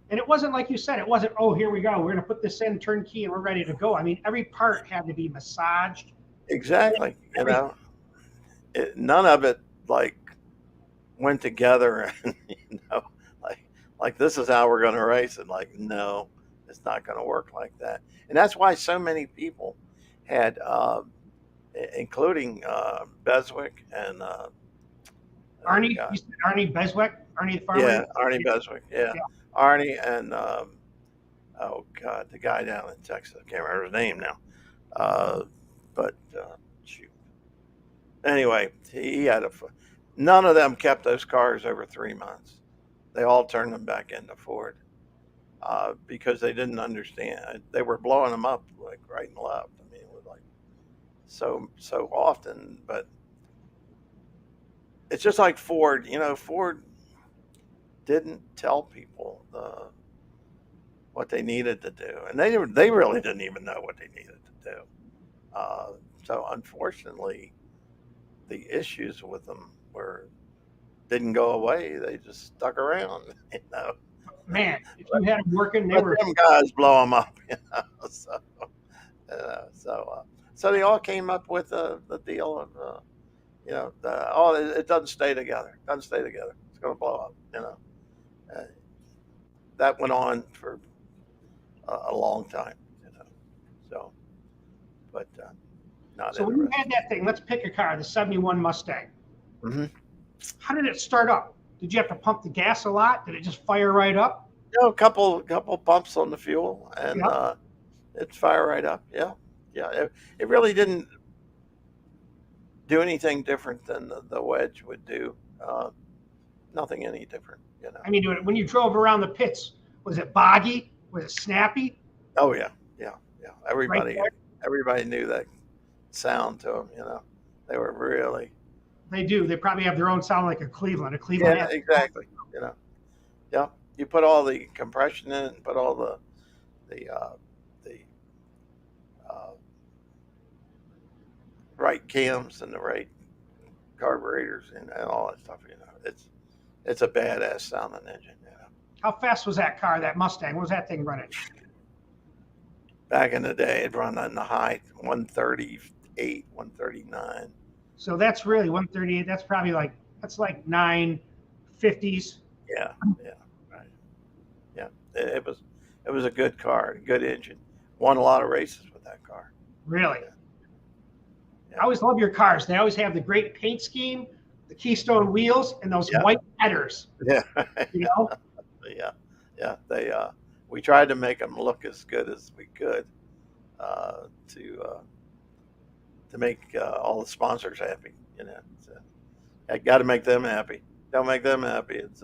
And it wasn't like you said, it wasn't, oh, here we go. We're going to put this in, turnkey, and we're ready to go. I mean, every part had to be massaged. Exactly. You know, none of it like went together and, you know, like this is how we're going to race it. Like, no, it's not going to work like that. And that's why so many people had, including Beswick and Arnie, you said Arnie Beswick, Arnie the farmer. yeah, Arnie Beswick, yeah. Arnie and oh God, the guy down in Texas, I can't remember his name now. But shoot. Anyway, he had none of them kept those cars over 3 months. They all turned them back into Ford because they didn't understand. They were blowing them up like right and left. I mean, it was like so often. But it's just like Ford. You know, Ford didn't tell people what they needed to do, and they really didn't even know what they needed to do. So unfortunately, the issues with them didn't go away. They just stuck around, you know. Man, if you had them working, they were. Them guys blow them up, you know. So they all came up with the deal of, you know, it doesn't stay together. It doesn't stay together. It's going to blow up, you know. That went on for a long time, you know. So, but not. So when you had that thing, let's pick a car, the '71 Mustang. Mm-hmm. How did it start up? Did you have to pump the gas a lot? Did it just fire right up? You know, a couple pumps on the fuel, and it'd fire right up. Yeah. It really didn't do anything different than the Wedge would do. Nothing any different, you know. I mean, when you drove around the pits, was it boggy? Was it snappy? Oh yeah. Everybody knew that sound to them. You know, they were really. They do. They probably have their own sound, like a Cleveland. Yeah, exactly. You know, yeah. You put all the compression in it, and put all the right cams and the right carburetors and all that stuff. You know, it's a badass sounding engine. You know. How fast was that car, that Mustang? What was that thing running? Back in the day, it run in the high 138, 139. So that's really 138. That's probably like 950s. Yeah, right. Yeah, it was a good car, good engine. Won a lot of races with that car. Really? Yeah. I always love your cars. They always have the great paint scheme, the Keystone wheels, and those white headers. Yeah. You know? Yeah. They we tried to make them look as good as we could. to make all the sponsors happy. You know, so I got to make them happy. Don't make them happy. It's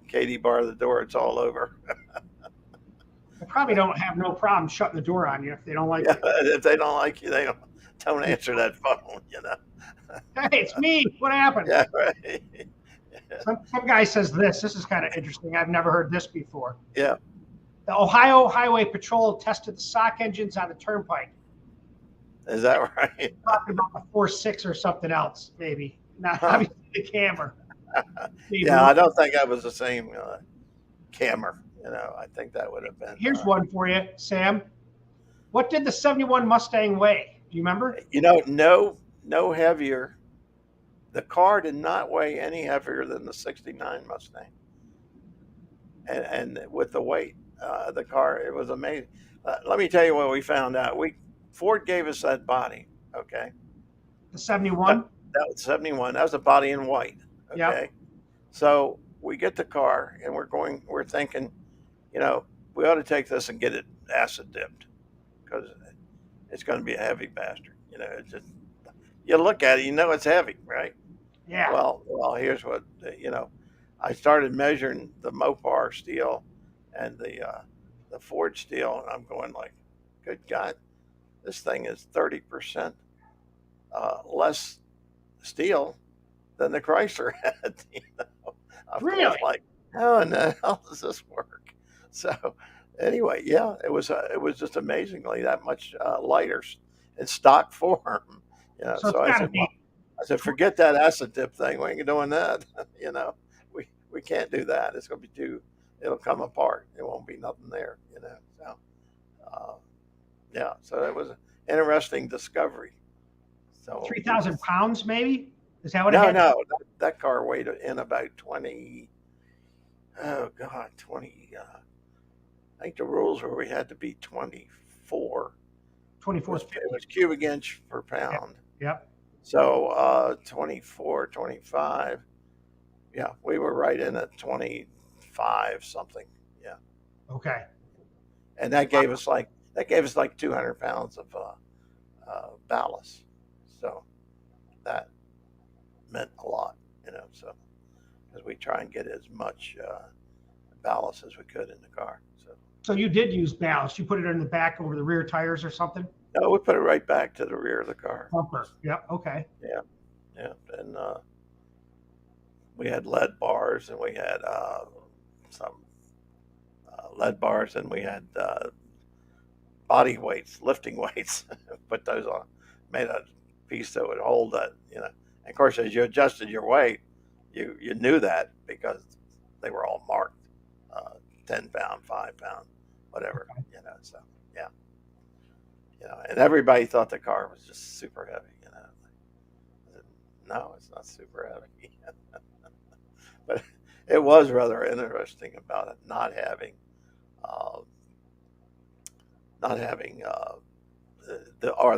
Katie bar the door. It's all over. They probably don't have no problem shutting the door on you if they don't like Yeah, you. if they don't like you, they don't answer that phone. You know. Hey, it's me. What happened? Yeah, right. Yeah. Some guy says this. This is kind of interesting. I've never heard this before. Yeah. The Ohio Highway Patrol tested the SOCH engines on the turnpike. Is that right? Talking about the 4.6 or something else, maybe. Not obviously the camera. Yeah, I don't think that was the same camera. You know, I think that would have been. Here's one for you, Sam. What did the 71 Mustang weigh? Do you remember? You know, no heavier. The car did not weigh any heavier than the 69 Mustang. And with the weight, the car, it was amazing. Let me tell you what we found out. Ford gave us that body, okay? The 71? That was 71. That was a body in white, okay? Yep. So we get the car and we're thinking, you know, we ought to take this and get it acid dipped because it's going to be a heavy bastard. You know, it's just, you look at it, you know it's heavy, right? Yeah. Well, here's what, you know, I started measuring the Mopar steel and the Ford steel, and I'm going like, good God, this thing is 30% less steel than the Chrysler had. You know, I Really? was like, how in the hell does this work? So anyway, yeah, it was just amazingly that much lighter in stock form. You know, so I said, forget that acid dip thing. We ain't doing that. You know, we can't do that. It's going to be it'll come apart. It won't be nothing there. You know, so yeah. So it was an interesting discovery. So 3,000 pounds, maybe? Is that what no, it had? no, that car weighed in about 20. Oh God, 20. I think the rules were we had to be 24. 24. It was cubic inch per pound. Yep. So 24, 25. Yeah, we were right in at 25 something. Yeah. Okay. And that gave us like 200 pounds of ballast. So that meant a lot, you know. So because we try and get as much ballast as we could in the car. So you did use ballast. You put it in the back over the rear tires or something? No, we put it right back to the rear of the car. Bumper. Yep. Okay. Yeah, and we had lead bars, and we had some lead bars, and we had body weights, lifting weights. Put those on, made a piece that would hold that, you know. And of course, as you adjusted your weight, you knew that because they were all marked 10 pound, 5 pound, whatever, Okay. you know. So yeah, you know, and everybody thought the car was just super heavy, you know. I said, no, it's not super heavy. But it was rather interesting about it not having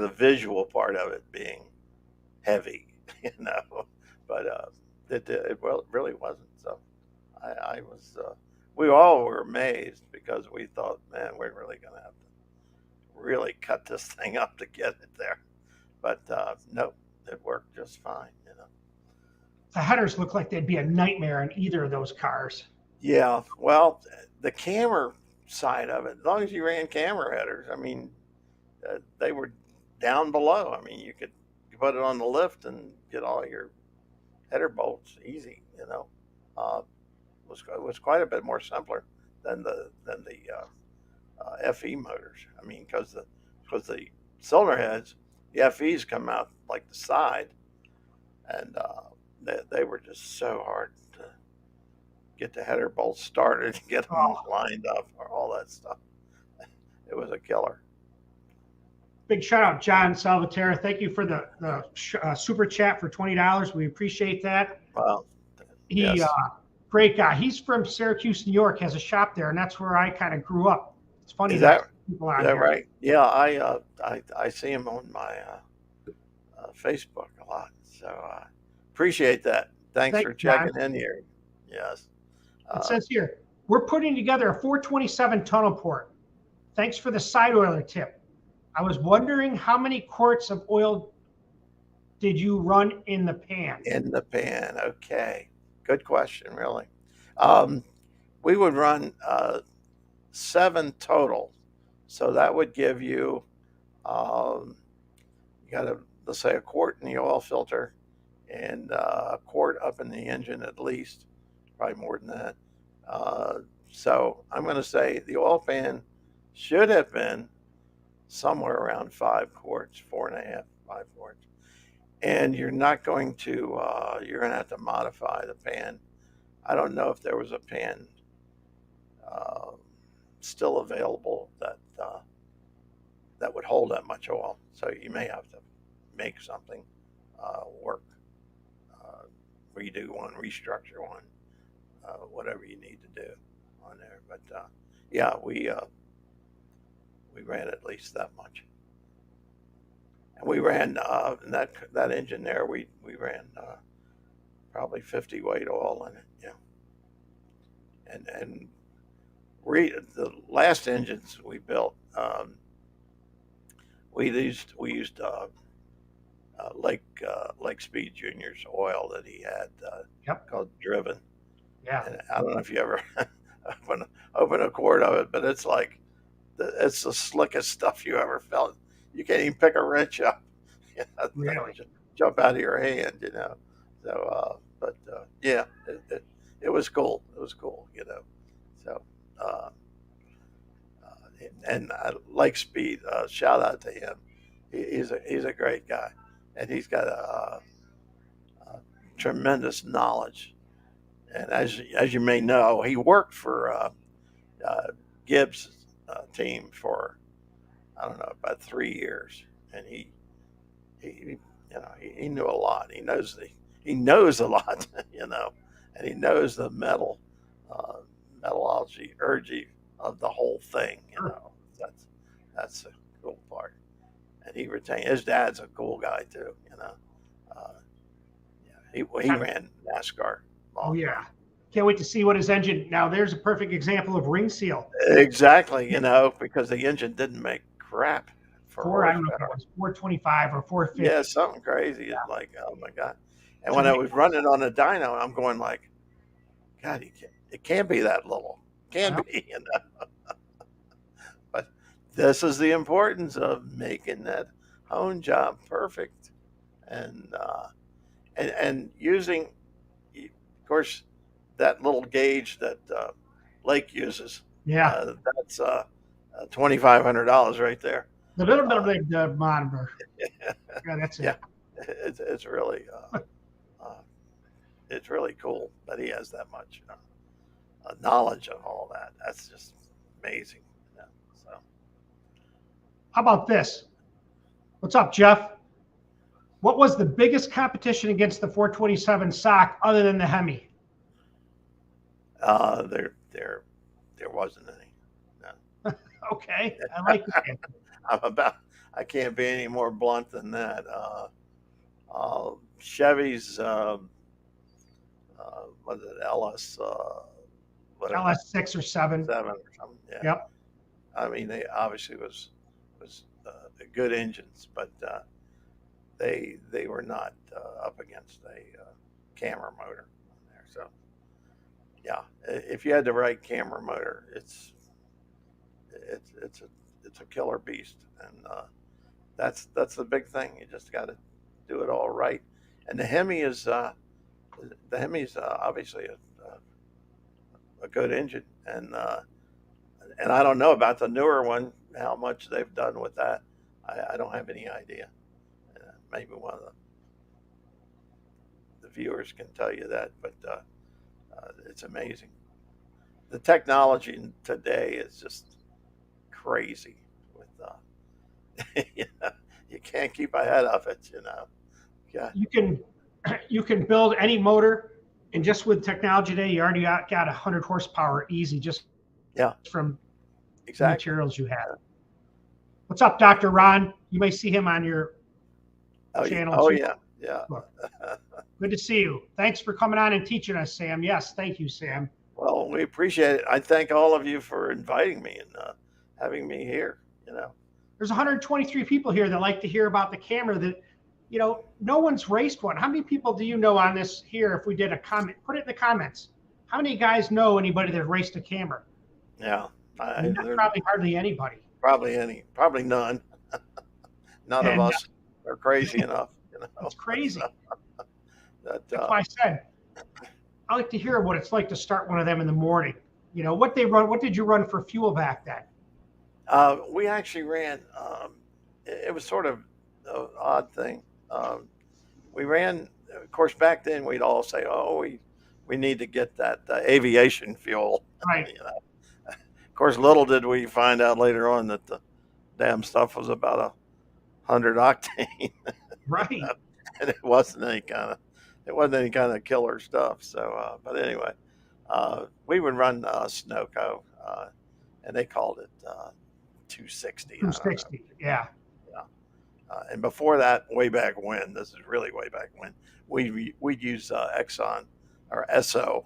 the visual part of it being heavy, you know. But it really wasn't. So I was. We all were amazed because we thought, man, we're really going to have to really cut this thing up to get it there. But no, it worked just fine, you know. The headers look like they'd be a nightmare in either of those cars. Yeah, well, the camera side of it, as long as you ran camera headers, I mean, they were down below. I mean, you could put it on the lift and get all your header bolts easy, you know. It was quite a bit more simpler than the FE motors. I mean, because the cylinder heads, the FEs come out like the side, and they were just so hard to get the header bolts started, get them lined up, or all that stuff. It was a killer. Big shout out, John Salvatore. Thank you for the super chat for $20. We appreciate that. Well, He great guy. He's from Syracuse, New York. Has a shop there, and that's where I kind of grew up. It's funny that people out here. Right? Yeah, I see him on my Facebook a lot. So appreciate that. Thanks for checking in here. Yes. It says here, we're putting together a 427 tunnel port. Thanks for the side oiler tip. I was wondering how many quarts of oil did you run in the pan? In the pan. Okay. Good question, really. Um, we would run 7 total. So that would give you, um, you got let's say a quart in the oil filter and a quart up in the engine at least, probably more than that. Uh, so I'm going to say the oil pan should have been somewhere around 5 quarts, 4.5, 5 quarts. And you're not going to, you're going to have to modify the pan. I don't know if there was a pan uh, still available that would hold that much oil. So you may have to make something work, redo one, restructure one, whatever you need to do on there. But yeah, we ran at least that much, and we ran in that engine there. We ran probably 50 weight oil in it. Yeah, and the last engines we built, we used Lake Speed Junior's oil that he had Yep. called Driven. Yeah. And I don't know if you ever open a quart of it, but it's like it's the slickest stuff you ever felt. You can't even pick a wrench up. You know, Really? just jump out of your hand, So, but yeah, it was cool. It was cool, So, uh, and I like Speed. Shout out to him. He's a great guy, and he's got a tremendous knowledge. And as you may know, he worked for Gibbs' team for I don't know about 3 years, and he knew a lot. He knows a lot, and he knows the uh, metallurgy of the whole thing. That's the cool part. And he retained his dad's a cool guy too. Uh, yeah, he ran NASCAR. Oh yeah. Can't wait to see what his engine. Now there's a perfect example of ring seal. Exactly, because the engine didn't make crap for I don't know if it horsepower. was 425 or 450. Yeah, something crazy. Yeah. It's like, oh my God. And So when I was running on a dyno, I'm going like, God, it can't be that little. Can't well, be, But this is the importance of making that hone job perfect, and using, of course, that little gauge that Lake uses. yeah. That's $2,500 right there. The little bit Uh, of the monitor. Yeah, that's it. yeah, it's really it's really cool that he has that much knowledge of all that. That's just amazing. So How about this? What's up, Jeff? What was the biggest competition against the 427 SOCH other than the Hemi? there wasn't any. No. Okay, I like that. I can't be any more blunt than that. Chevy's what is it, LS whatever, LS6 or 7. 7 or something. Yeah. Yep. I mean, they obviously was good engines, but they were not up against a camera motor on there. So yeah, if you had the right camera motor, it's a killer beast, and that's the big thing. You just got to do it all right. And the Hemi's obviously a good engine, and I don't know about the newer one, how much they've done with that. I don't have any idea. Maybe one of the viewers can tell you that, but it's amazing. The technology today is just crazy. With you can't keep ahead of it. Yeah. You can build any motor, and just with technology today, you already got 100 horsepower easy just from the materials you have. What's up, Dr. Ron? You may see him on your channel. Oh too. yeah. Good to see you. Thanks for coming on and teaching us, Sam. Yes, thank you, Sam. Well, we appreciate it. I thank all of you for inviting me and having me here. There's 123 people here that like to hear about the camera that, no one's raced one. How many people do you know on this here? If we did a comment, put it in the comments. How many guys know anybody that raced a camera? Yeah. Probably hardly anybody. Probably none. None of us are crazy enough. It's crazy. That's why I said I like to hear what it's like to start one of them in the morning. What they run. What did you run for fuel back then? We actually ran. It was sort of an odd thing. We ran. Of course, back then we'd all say, "Oh, we need to get that aviation fuel." Right. Of course, little did we find out later on that the damn stuff was about 100 octane. Right. And it wasn't any kind of killer stuff. So, but anyway, we would run Sunoco, and they called it 260. 260. Yeah. And before that, way back when, this is really way back when, we'd use Exxon or SO,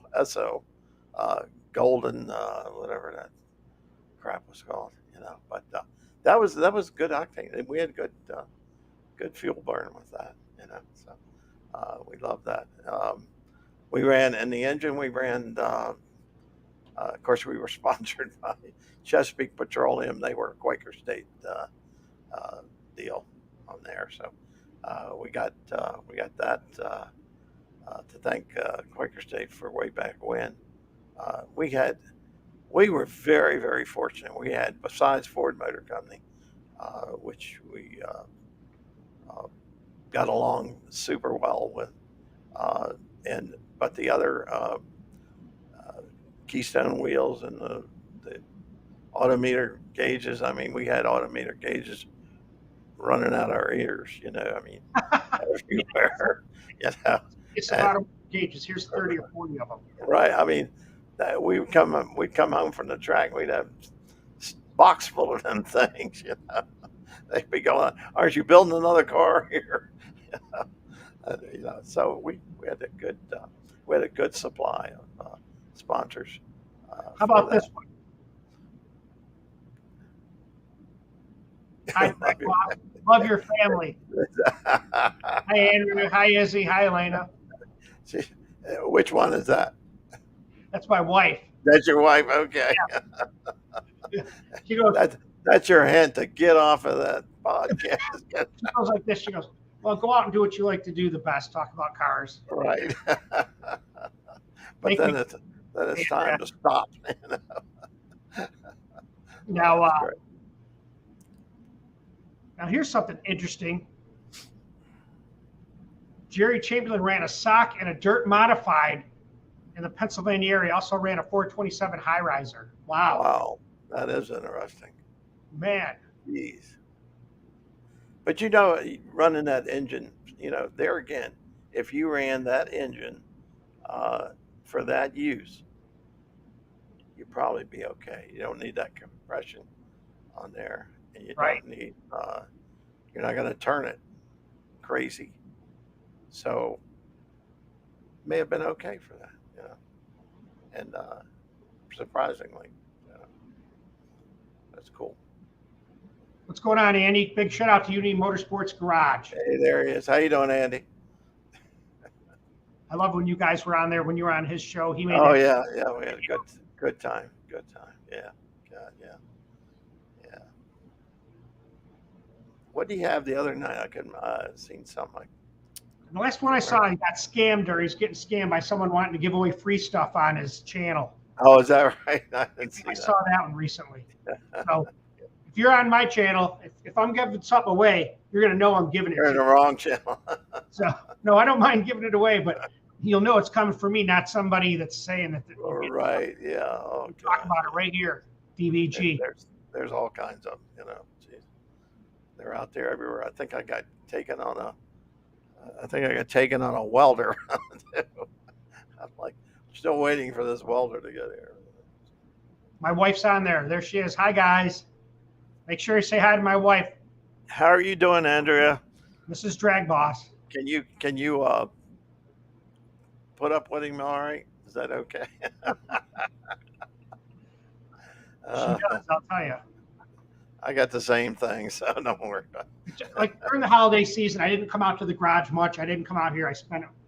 Golden, whatever that crap was called, But that was good octane. We had good fuel burn with that, So we loved that. We ran in the engine. We ran. Of course, we were sponsored by Chesapeake Petroleum. They were a Quaker State deal on there, so we got that to thank Quaker State for way back when. We were very, very fortunate. We had, besides Ford Motor Company, which we got along super well with, but the other Keystone wheels and the autometer gauges. I mean, we had autometer gauges running out our ears. Everywhere. It's a lot of gauges. Here's 30 or 40 of them. Right. I mean, we'd come home from the track. We'd have box full of them things. They'd be going, "Aren't you building another car here?" So we had a good supply of sponsors. How about this one? Hi, love your family. Hi, Andrew. Hi, Izzy. Hi, Elena. Which one is that? That's my wife. That's your wife? Okay. Yeah. She goes, that's your hint to get off of that podcast. She goes like this. She goes, "Well, go out and do what you like to do the best. Talk about cars." Right. But then it's time to stop. Now here's something interesting. Jerry Chamberlain ran a SOCH and a dirt modified in the Pennsylvania area. Also ran a 427 high riser. Wow, that is interesting. Man. Jeez. But running that engine, there again, if you ran that engine for that use, you'd probably be okay. You don't need that compression on there, and you don't need. You're not going to turn it crazy, so may have been okay for that, And surprisingly, that's cool. What's going on, Andy? Big shout out to Unity Motorsports Garage. Hey, there he is. How you doing, Andy? I love when you guys were on there, when you were on his show. He made we had a good time. Yeah. God, yeah. What do you have the other night? I could seen something like. The last one I saw, he got scammed, or he's getting scammed by someone wanting to give away free stuff on his channel. Oh, is that right? I saw that one recently. So if you're on my channel, if I'm giving something away, you're going to know I'm giving it. You're in the wrong channel. So no, I don't mind giving it away, but you'll know it's coming from me, not somebody that's saying that. Right. Yeah. Okay. Talk about it right here. DVG. There's all kinds of Geez. They're out there everywhere. I think I got taken on a welder. I'm like still waiting for this welder to get here. My wife's on there. There she is. Hi guys. Make sure you say hi to my wife. How are you doing, Andrea? This is DragBoss. Can you put up with him all right? Is that okay? She does, I'll tell you. I got the same thing, so don't worry about Like during the holiday season, I didn't come out to the garage much. I didn't come out here.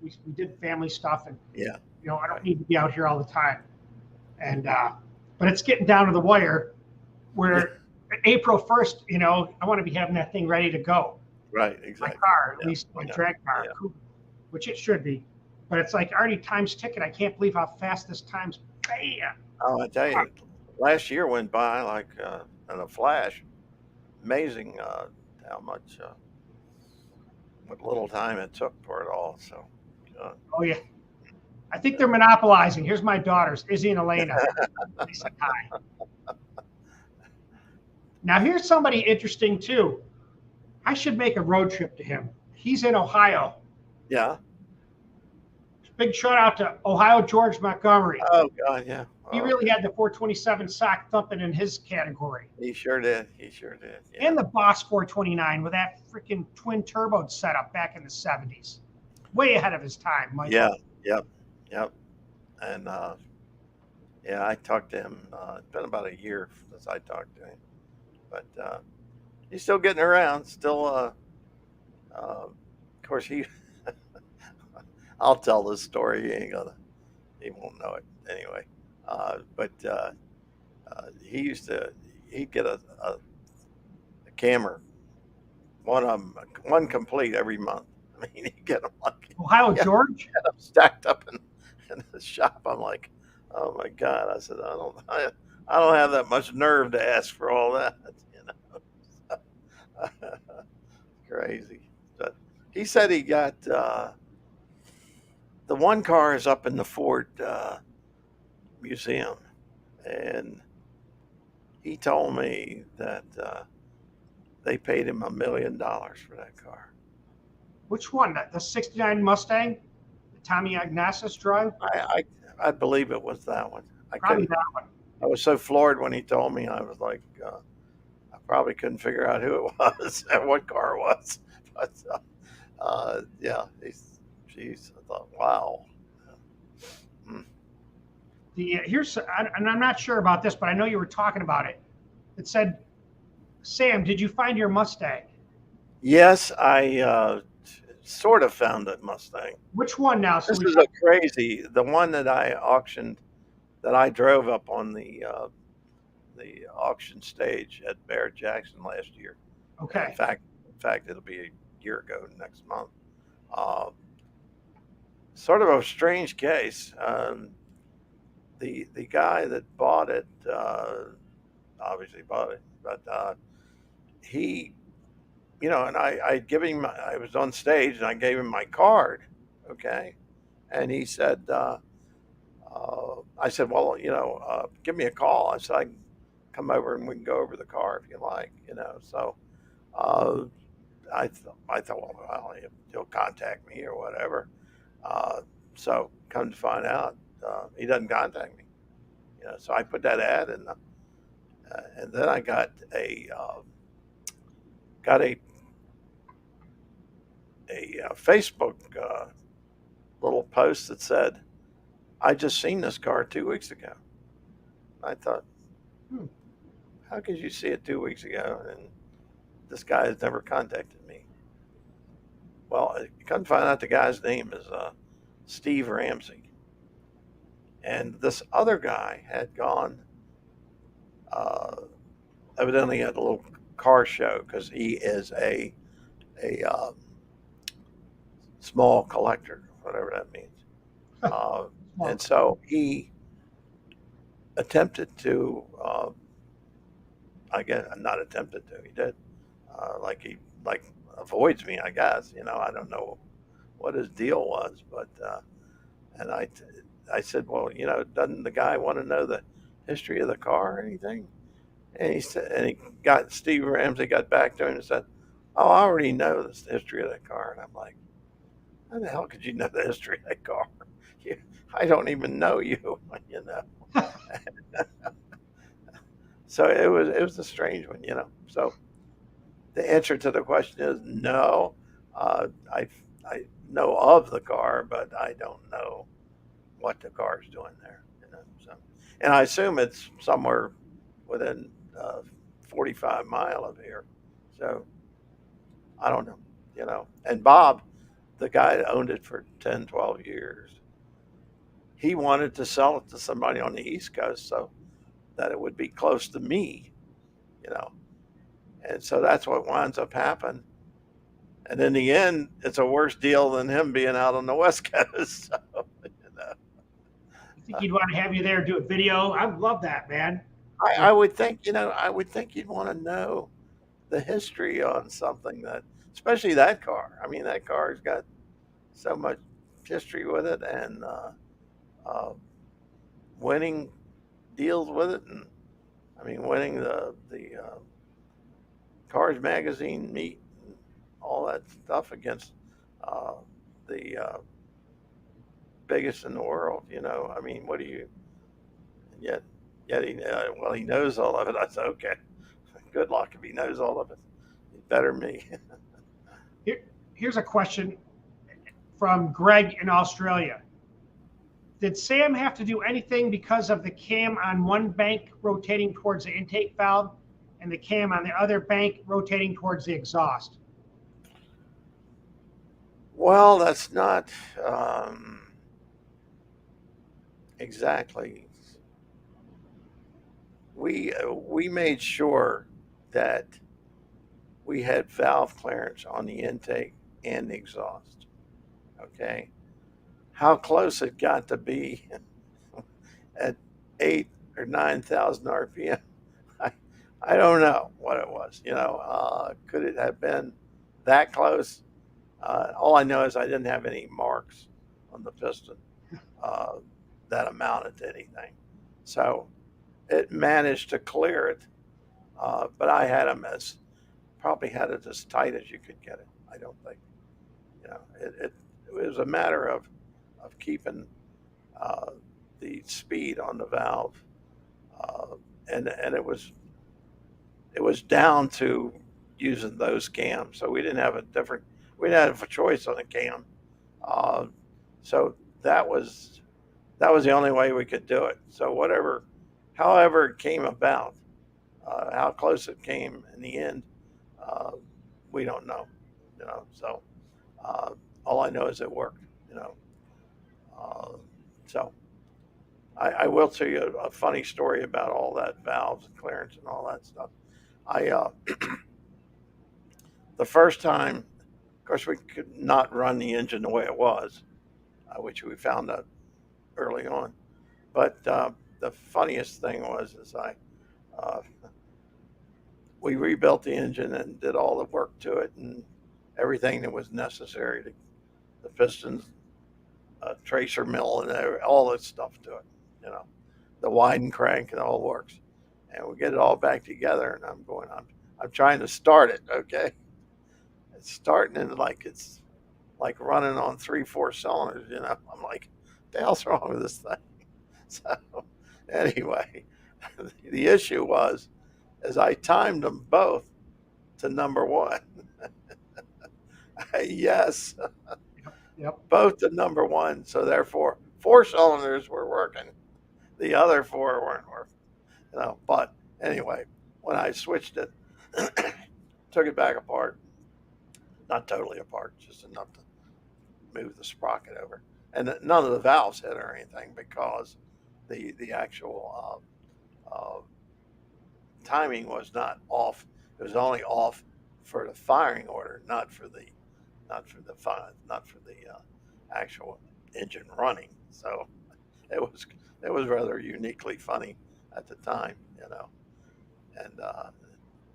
We did family stuff, and it. Yeah. I don't Right. need to be out here all the time. And but it's getting down to the wire Yeah. where April 1st, I want to be having that thing ready to go. Right. My Exactly. car, at Yeah. least my Yeah. drag car, Yeah. which it should be. But it's like already time's ticking. I can't believe how fast this time's. Bam! Oh, I tell you, last year went by like in a flash. Amazing how much, what little time it took for it all. So, uh, Oh yeah, I think they're monopolizing. Here's my daughters, Izzy and Elena. They said hi. Now here's somebody interesting too. I should make a road trip to him. He's in Ohio. yeah. Big shout out to Ohio George Montgomery. Oh God, yeah. He Oh, really had the 427 sock thumping in his category. he sure did. He sure did. Yeah. And the Boss 429 with that freaking twin turbo setup back in the 70s. Way ahead of his time, Michael. Yeah. Yep. Yep. And yeah, I talked to him. It's been about a year since I talked to him, but he's still getting around. Still, of course, he. I'll tell this story. He won't know it anyway. But he'd get a camera, one complete every month. I mean, he'd get them like Ohio George? had them stacked up in the shop. I'm like, oh my God. I said, I don't have that much nerve to ask for all that, Crazy. But he said he got, the one car is up in the Ford museum, and he told me that they paid him $1 million for that car. Which one? The 69 Mustang? The Tommy Ignatius drive? I believe it was that one. Probably that one. I was so floored when he told me. I was like, I probably couldn't figure out who it was and what car it was. But yeah, geez, I thought, wow. And I'm not sure about this, but I know you were talking about it. It said, Sam, did you find your Mustang? Yes, I sort of found that Mustang. Which one now? This is a crazy. The one that I auctioned, that I drove up on the auction stage at Barrett Jackson last year. Okay. In fact, it'll be a year ago next month. Sort of a strange case. The guy that bought it obviously bought it, but he, and I give him. I was on stage and I gave him my card, okay, and he said, I said, well, give me a call. I said, I can come over and we can go over the car if you like, So I thought, well, he'll contact me or whatever. So come to find out, he doesn't contact me. So I put that ad in, and then I got a Facebook little post that said, I just seen this car 2 weeks ago. I thought, how could you see it 2 weeks ago? And this guy has never contacted me. Well, you come to find out the guy's name is Steve Ramsey. And this other guy had gone, evidently at a little car show, because he is a small collector, whatever that means. And so he attempted to, I guess, not attempted to, he did, he avoids me, I guess. I don't know what his deal was, but, and I said, well, doesn't the guy want to know the history of the car or anything? And he said, and Steve Ramsey got back to him and said, oh, I already know the history of that car. And I'm like, how the hell could you know the history of that car? I don't even know you, So it was a strange one, So the answer to the question is no. I know of the car, but I don't know what the car is doing there. So, and I assume it's somewhere within 45 mile of here. So I don't know, And Bob, the guy that owned it for 10, 12 years, he wanted to sell it to somebody on the East Coast so that it would be close to me, you know. And so that's what winds up happening. And in the end, it's a worse deal than him being out on the West Coast. So, I think he'd want to have you there, do a video. I would love that, man. I would think, you'd want to know the history on something that, especially that car. I mean, that car's got so much history with it, and winning deals with it, and I mean, winning the Cars Magazine meet, and all that stuff against the biggest in the world. I mean, what do you? Yet he knows all of it. I said, okay, good luck if he knows all of it. He's better than me. Here's a question from Greg in Australia. Did Sam have to do anything because of the cam on one bank rotating towards the intake valve and the cam on the other bank rotating towards the exhaust? Well, that's not exactly. We made sure that we had valve clearance on the intake and the exhaust. Okay. How close it got to be at 8 or 9,000 RPM, I don't know what it was. Could it have been that close? All I know is I didn't have any marks on the piston that amounted to anything. So it managed to clear it, but I had them probably had it as tight as you could get it. I don't think, it was a matter of keeping the speed on the valve, and it was down to using those cams. So we didn't have a choice on the cam. So that was the only way we could do it. So however it came about, how close it came in the end, we don't know. So all I know is it worked. So I will tell you a funny story about all that valves and clearance and all that stuff. The first time, of course, we could not run the engine the way it was, which we found out early on. But the funniest thing was we rebuilt the engine and did all the work to it and everything that was necessary to the pistons, tracer mill, and all that stuff to it. The widen crank and all works, and we get it all back together. And I'm trying to start it. Okay, it's starting and it's like running on 3-4 cylinders. I'm like, what the hell's wrong with this thing? So anyway, the issue was, as I timed them both to number one. Yes. Yep. Both to number one. So therefore, 4 cylinders were working. The other 4 weren't working. But anyway, when I switched it, took it back apart, not totally apart, just enough to move the sprocket over. And none of the valves hit or anything because the actual timing was not off. It was only off for the firing order, not for the actual engine running. So it was rather uniquely funny at the time, And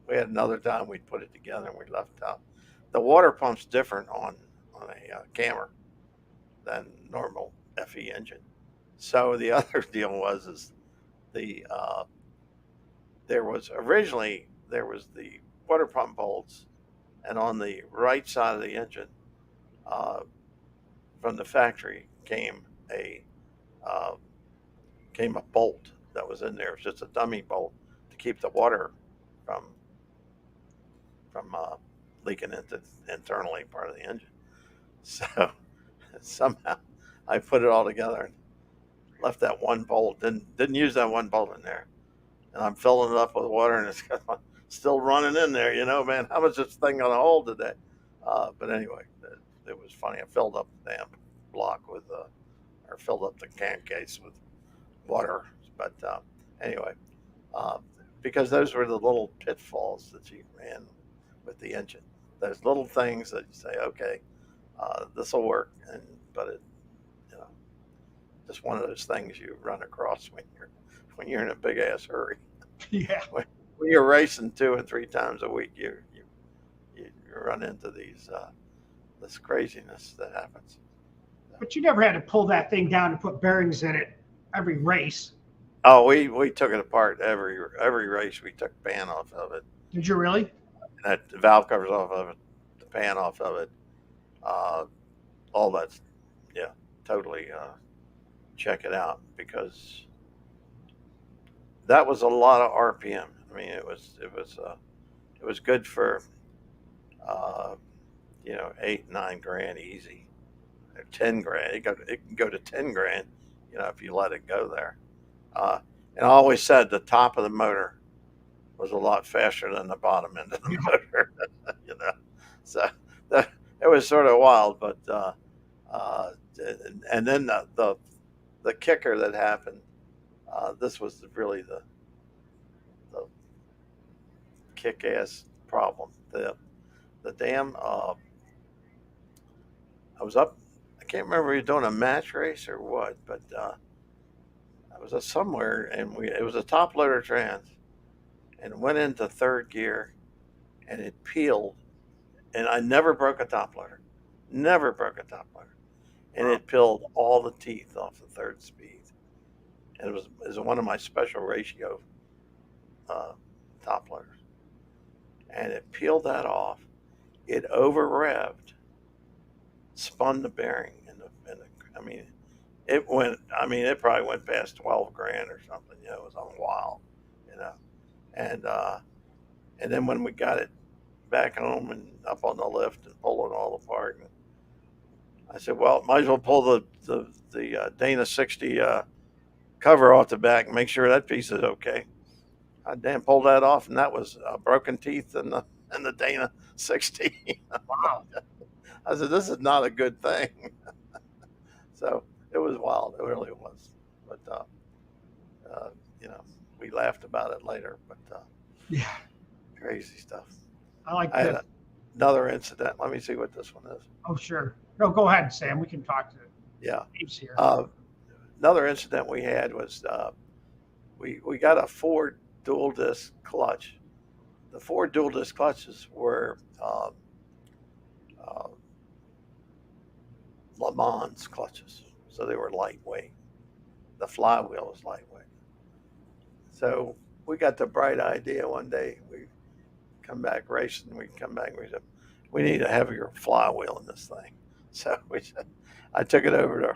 we had another time we'd put it together and we left out. The water pump's different on a Cammer than normal FE engine. So the other deal was there was the water pump bolts, and on the right side of the engine, from the factory came a bolt that was in there. It was just a dummy bolt to keep the water from leaking into internally part of the engine. So somehow I put it all together and left that one bolt. Didn't use that one bolt in there, and I'm filling it up with water, and it's got still running in there. You know, man, how much this thing gonna hold today? But anyway, it was funny. I filled up the damn block with, or filled up the can case with water. But anyway, uh, because those were the little pitfalls that you ran with the engine. Those little things that you say, okay, this will work, but it, you know, just one of those things you run across when you're in a big ass hurry. Yeah. When you're racing 2 and 3 times a week, you run into this craziness that happens. But you never had to pull that thing down and put bearings in it every race. Oh, we took it apart every race. We took the pan off of it, Did you really? that the valve covers off of it, the pan off of it, all that. Yeah, totally. Check it out, because that was a lot of RPM. I mean, it was good for uh, 8-9 grand easy, or 10 grand. It can go to 10 grand, if you let it go there. And I always said the top of the motor was a lot faster than the bottom end of the motor. So that it was sort of wild, but and then the kicker that happened. This was really the kick-ass problem. The damn I was up. I can't remember if we were doing a match race or what, but I was somewhere, and it was a top loader trans, and went into third gear, and it peeled, and I never broke a top loader, and it peeled all the teeth off the third speed, and it was one of my special ratio top loaders, and it peeled that off. It over revved, spun the bearing, I mean, it went. I mean, it probably went past 12 grand or something. It was on wild, and then when we got it back home and up on the lift and pulling it all apart, and I said, well, might as well pull the Dana 60 cover off the back and make sure that piece is okay. I damn pulled that off, and that was broken teeth in the Dana 60. Wow. I said, this is not a good thing. So it was wild. It really was. But we laughed about it later. But Yeah. crazy stuff. I had that. another incident. Let me see what this one is. Oh, sure. No, go ahead, Sam. We can talk to Yeah. Dave's here. Another incident we had was we got a Ford dual disc clutch. The Ford dual disc clutches were Le Mans clutches, so they were lightweight. The flywheel was lightweight. So we got the bright idea one day. We come back racing. We come back. We said, we need a heavier flywheel in this thing. So I took it over to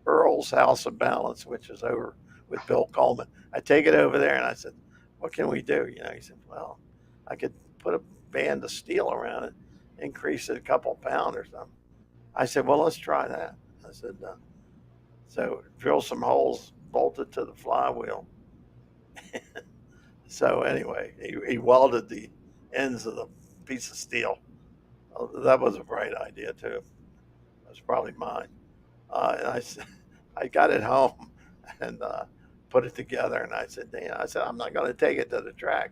Earl's House of Balance, which is over with Bill Coleman. I take it over there, and I said, what can we do? He said, well, I could put a band of steel around it, increase it a couple pounds or something. I said, well, let's try that. I said, so drill some holes, bolt it to the flywheel. So anyway, he welded the ends of the piece of steel. That was a bright idea too. It was probably mine. And I got it home and put it together. And I said, I'm not going to take it to the track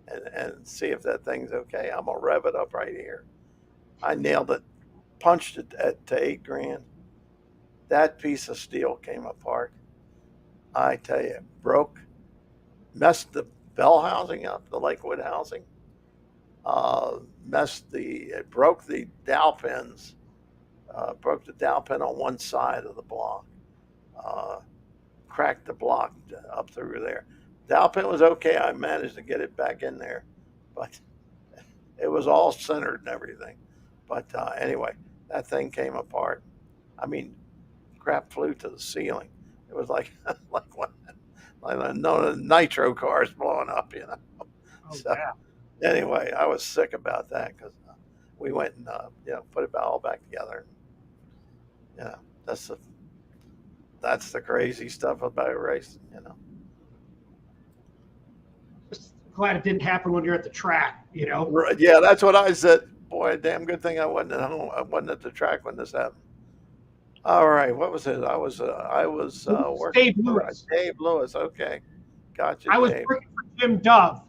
and see if that thing's okay. I'm going to rev it up right here. I nailed it, punched it to 8 grand. That piece of steel came apart. I tell you, messed the bell housing up, the Lakewood housing. It broke the dowel pins, broke the dowel pin on one side of the block, cracked the block up through there. Dowel pin was okay. I managed to get it back in there, but it was all centered and everything. But anyway, that thing came apart. I mean, crap flew to the ceiling. It was like no nitro cars blowing up, Oh, So yeah. anyway, I was sick about that because we went and put it all back together. That's the crazy stuff about racing. glad it didn't happen when you're at the track, you know? Right, yeah, that's what I said. Boy, damn good thing I wasn't at home. I wasn't at the track when this happened. All right, what was it? I was working Dave for Lewis. Dave Lewis. Okay, gotcha, I was Dave. working for Jim Dove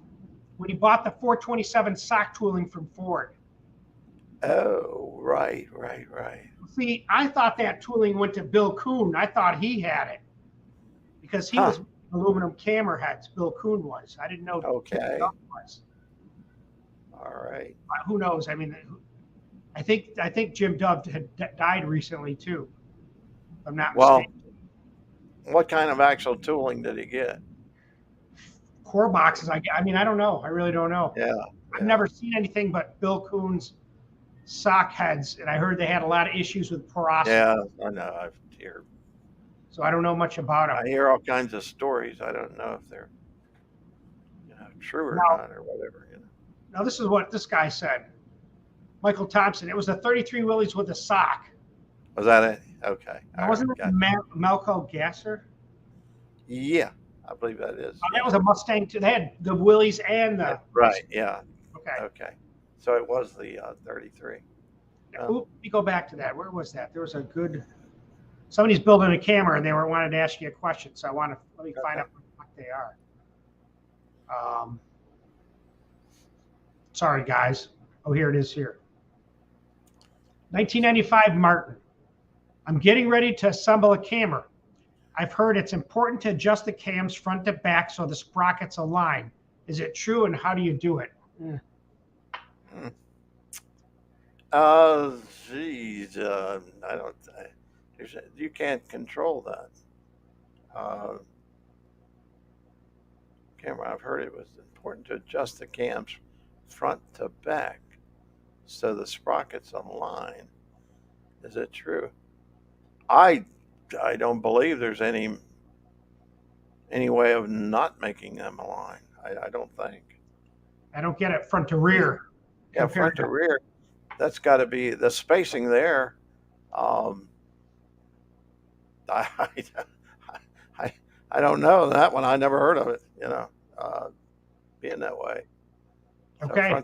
when he bought the 427 sock tooling from Ford. Oh, right. See, I thought that tooling went to Bill Kuhn. I thought he had it because he Huh. was aluminum camera heads. Bill Kuhn was. I didn't know Okay. Jim Dove was. All right. Who knows? I mean, I think Jim Dove had died recently too. If I'm not Well, mistaken. what kind of actual tooling did he get? Core boxes. I mean, I don't know. I really don't know. Yeah. I've never seen anything but Bill Kuhn's sock heads, and I heard they had a lot of issues with porosity. Yeah, I know. I've heard. So I don't know much about them. I hear all kinds of stories. I don't know if they're true or not or whatever. Now this is what this guy said. Michael Thompson. It was a 33 Willys with a sock. Was that it? Okay. Now, wasn't it Malco Gasser? Yeah, I believe that is. Oh, that was a Mustang too. They had the Willys and the Right. Yeah. Okay. Okay. So it was the 33. Let me go back to that. Where was that? There was a good. Somebody's building a camera and they wanted to ask you a question. So let me find out what they are. Sorry, guys. Oh, here it is here. 1995 Martin. I'm getting ready to assemble a camera. I've heard it's important to adjust the cams front to back so the sprockets align. Is it true, and how do you do it? Geez, I don't. You can't control that. Camera. I've heard it was important to adjust the cams front to back so the sprockets align. Is it true? I don't believe there's any way of not making them align. I don't think. I don't get it front to rear. Yeah, front to rear. That's got to be the spacing there. I don't know that one. I never heard of it. Being that way. Okay. So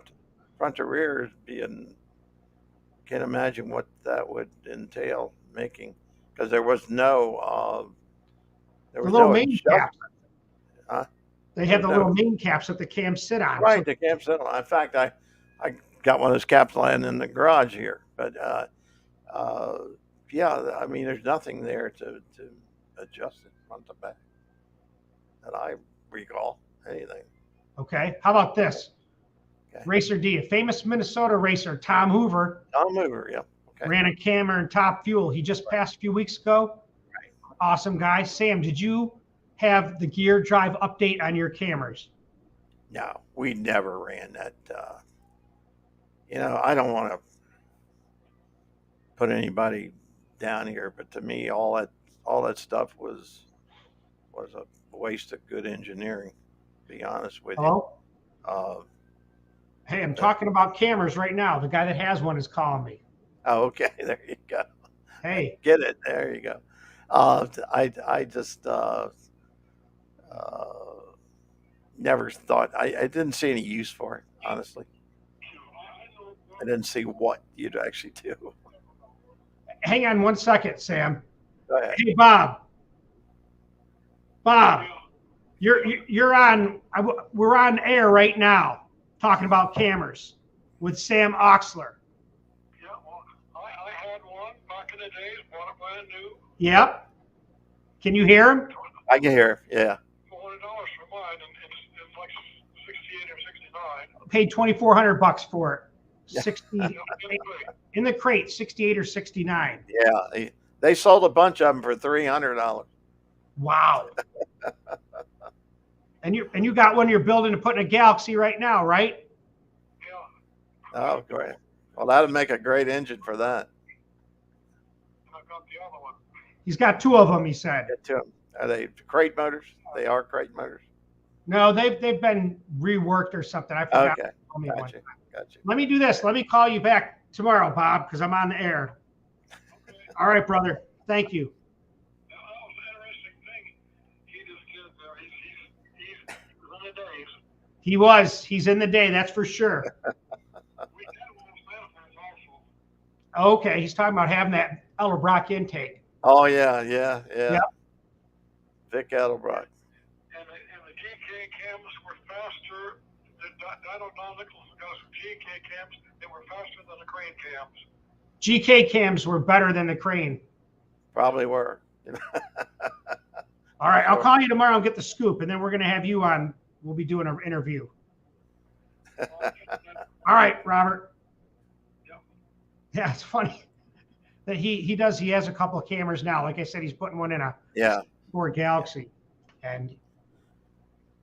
front to rear being. Can't imagine what that would entail making, because there was no. There was the little no main caps. They have the No. little main caps that the cams sit on. Right, the cams sit on. In fact, I got one of those caps laying in the garage here. But yeah, I mean, there's nothing there to adjust it front to back that I recall. Anything. Okay. How about this? Okay. Racer D, a famous Minnesota racer, Tom Hoover, Tom Hoover, yeah. Okay. ran a camera in Top Fuel. He just passed a few weeks ago. Right. Awesome guy. Sam, did you have the gear drive update on your cameras? No, we never ran that. I don't want to put anybody down here, but to me, all that stuff was a waste of good engineering. To be honest with you. Hello? Hey, I'm talking about cameras right now. The guy that has one is calling me. Oh, okay. There you go. Hey. Get it. There you go. I just never thought. I didn't see any use for it, honestly. I didn't see what you'd actually do. Hang on one second, Sam. Go ahead. Hey, Bob. Bob, you're on. We're on air right now, talking about cameras with Sam Auxier. Yeah, well, I had one back in the days, bought it brand new. Yep. Can you hear him? I can hear. Yeah. $400 for mine, and it's like 68 or 69. Paid $2,400 for it. Yeah. 60 in the crate, 68 or 69. Yeah. They sold a bunch of them for $300. Wow. And you got one you're building to put in a Galaxy right now, right? Yeah. Oh, great. Well, that'd make a great engine for that. And I got the other one. He's got two of them, he said. Get to them. Are they crate motors? They are crate motors. No, they've been reworked or something. I forgot. Okay. Tell me one Gotcha. time. Gotcha. Let me do this. Let me call you back tomorrow, Bob, because I'm on the air. Okay. All right, brother. Thank you. That was an interesting thing. He just did, he's in the days. He was. He's in the day, that's for sure. We did it with Pistons also. Okay, he's talking about having that Elderbrock intake. Oh yeah, yeah, yeah. Yep. Vic Edelbrock. And the GK cams were faster. The Dino Don Nichols got some GK cams that were faster than the crane cams. GK cams were better than the crane. Probably were. All right, I'll call you tomorrow and get the scoop, and then we're going to have you on. We'll be doing an interview. All right, Robert. Yep. Yeah, it's funny that he does. He has a couple of cameras now. Like I said, he's putting one in a Ford Galaxy,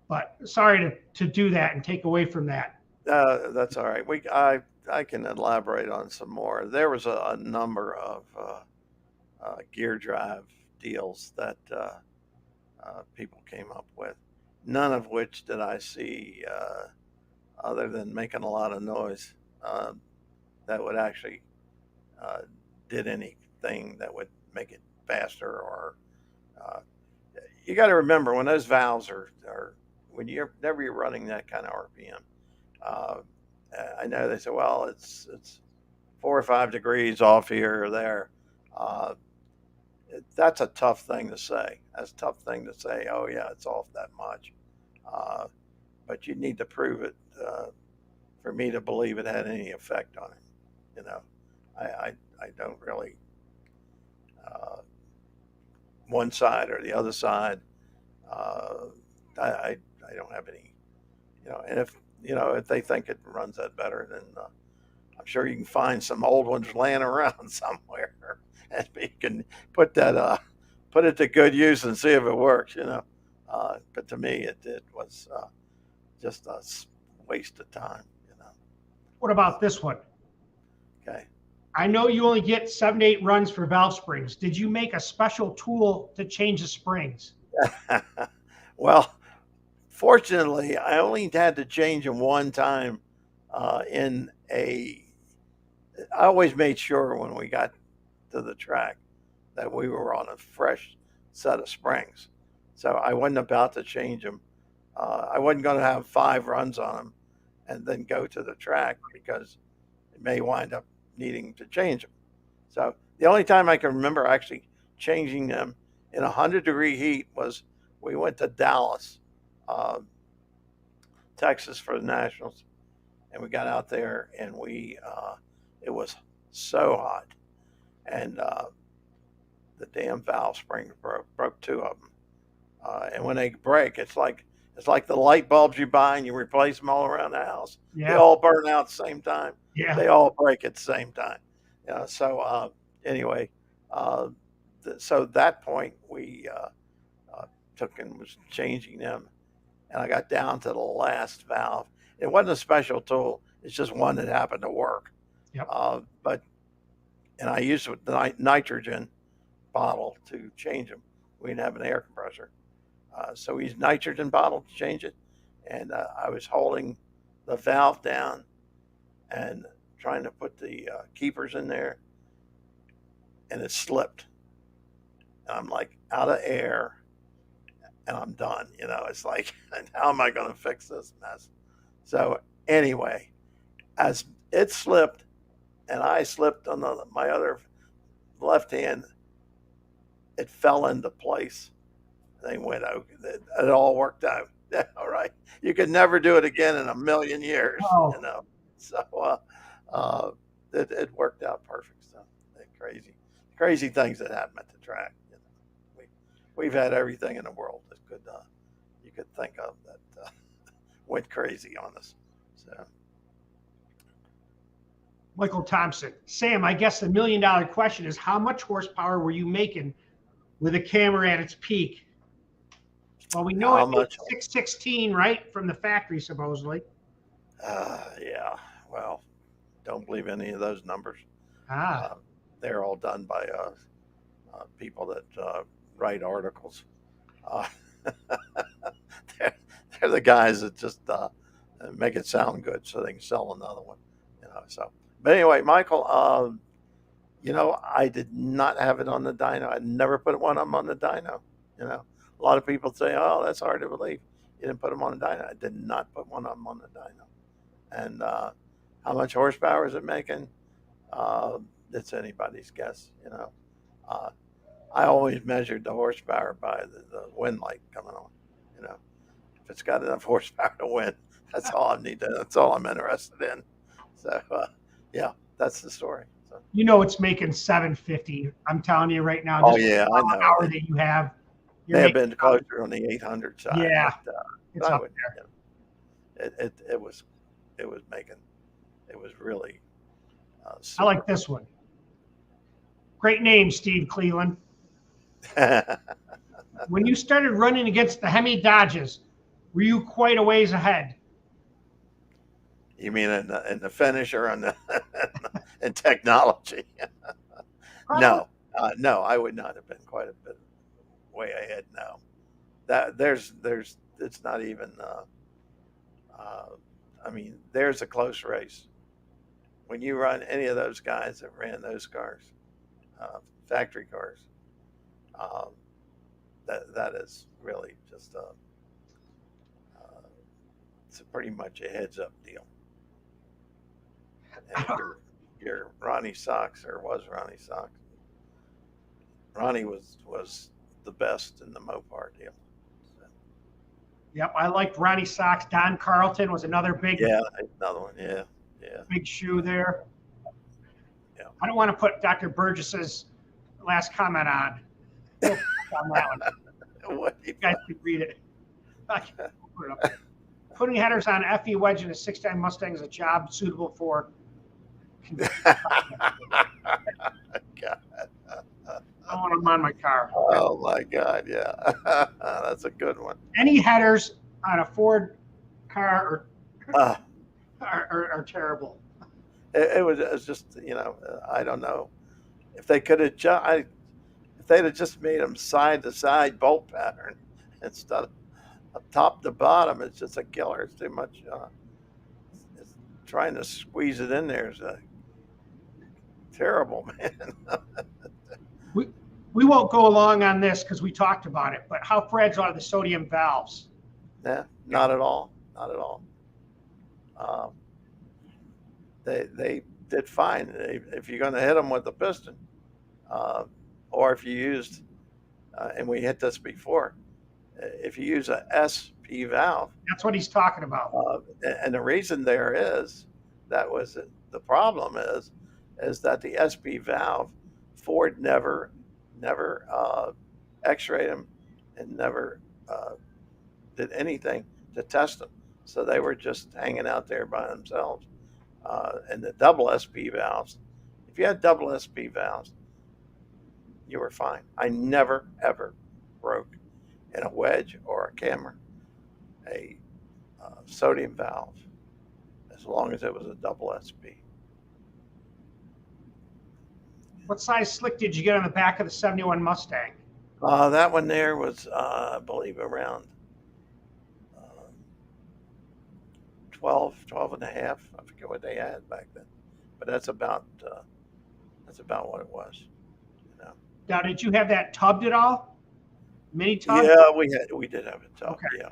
but sorry to do that and take away from that. That's all right. I can elaborate on some more. There was a number of gear drive deals that people came up with. None of which did I see, other than making a lot of noise, that would actually did anything that would make it faster. Or you got to remember, when those valves are whenever you're running that kind of RPM, I know they say, well, it's 4 or 5 degrees off here or there. That's a tough thing to say. That's a tough thing to say. Oh yeah, it's off that much. But you need to prove it for me to believe it had any effect on it. You know, I don't really one side or the other side. I don't have any. And if they think it runs that better, then I'm sure you can find some old ones laying around somewhere, and you can put it to good use and see if it works. But to me, it was just a waste of time. What about this one? Okay. I know you only get 7 to 8 runs for valve springs. Did you make a special tool to change the springs? Well, fortunately, I only had to change them one time. I always made sure when we got to the track that we were on a fresh set of springs. So I wasn't about to change them. I wasn't going to have 5 runs on them and then go to the track, because it may wind up needing to change them. So the only time I can remember actually changing them in 100-degree heat was we went to Dallas, Texas, for the Nationals, and we got out there, and it was so hot, and the damn valve springs broke 2 of them, and when they break, it's like the light bulbs you buy and you replace them all around the house. Yeah. They all burn out at the same time. Yeah. They all break at the same time. So anyway, so at that point we took and was changing them, and I got down to the last valve. It wasn't a special tool. It's just one that happened to work. Yep. And I used the nitrogen bottle to change them. We didn't have an air compressor. So we used nitrogen bottle to change it. And I was holding the valve down and trying to put the keepers in there, and it slipped. And I'm like out of air, and I'm done. It's like, how am I going to fix this mess? So anyway, as it slipped and I slipped on my other left hand, it fell into place. They went out. It all worked out. All right. You could never do it again in a million years. Oh. So it worked out perfect. So crazy things that happen at the track. We've had everything in the world that you could think of that went crazy on us. So. Michael Thompson. Sam, I guess the $1 million question is, how much horsepower were you making with a camera at its peak? Well, we know it's 616, right, from the factory, supposedly. Yeah. Well, don't believe any of those numbers. They're all done by people that write articles. They're the guys that just make it sound good so they can sell another one. So. But anyway, Michael, I did not have it on the dyno. I never put one of them on the dyno. A lot of people say, "Oh, that's hard to believe." You didn't put them on the dyno. I did not put one of them on the dyno. And how much horsepower is it making? It's anybody's guess, you know. I always measured the horsepower by the wind light coming on, you know. If it's got enough horsepower to win, that's all I need to. That's all I'm interested in. So yeah, that's the story. So. You know it's making 750. I'm telling you right now. Oh yeah, I know. Hour that you have. May have been closer on the 800 side. Yeah, but, it's up there. You know, it was making. It was really. I like this one. Great name, Steve Cleveland. When you started running against the Hemi Dodges, were you quite a ways ahead? You mean in the finish or in in technology? No, I would not have been quite a bit way ahead. No, there's it's not even. I mean, there's a close race. When you run any of those guys that ran those cars, factory cars, that is really just it's pretty much a heads up deal. And if you're Ronnie SOCH or was Ronnie SOCH, Ronnie was the best in the Mopar deal. So. Yep, I liked Ronnie SOCH. Don Carlton was another big. Yeah, another one. Yeah. Big shoe there. Yeah. I don't want to put Dr. Burgess's last comment on. On that one. What you guys can read it. Putting headers on FE wedge in a 6'9" Mustang is a job suitable for. God. I want them on my car. Oh my God, yeah. That's a good one. Any headers on a Ford car are terrible. It was just, you know, I don't know if they could have if they'd have just made them side to side bolt pattern instead of top to bottom. It's just a killer. It's too much. It's trying to squeeze it in there is terrible, man. We won't go along on this because we talked about it. But how fragile are the sodium valves? Yeah, not at all. Not at all. They did fine. If you're going to hit them with the piston, or if you used, and we hit this before, if you use a SP valve. That's what he's talking about. And the reason there is, that was the problem is that the SP valve, Ford never x-rayed them and never did anything to test them. So they were just hanging out there by themselves. And the double SP valves, if you had double SP valves, you were fine. I never, ever broke in a wedge or a camera a sodium valve as long as it was a double SP. What size slick did you get on the back of the 71 Mustang? That one there was, I believe, around 12 and a half. I forget what they had back then, but that's about what it was. You know. Now, did you have that tubbed at all? Mini tub? Yeah, we did have it tubbed. Okay. Yeah.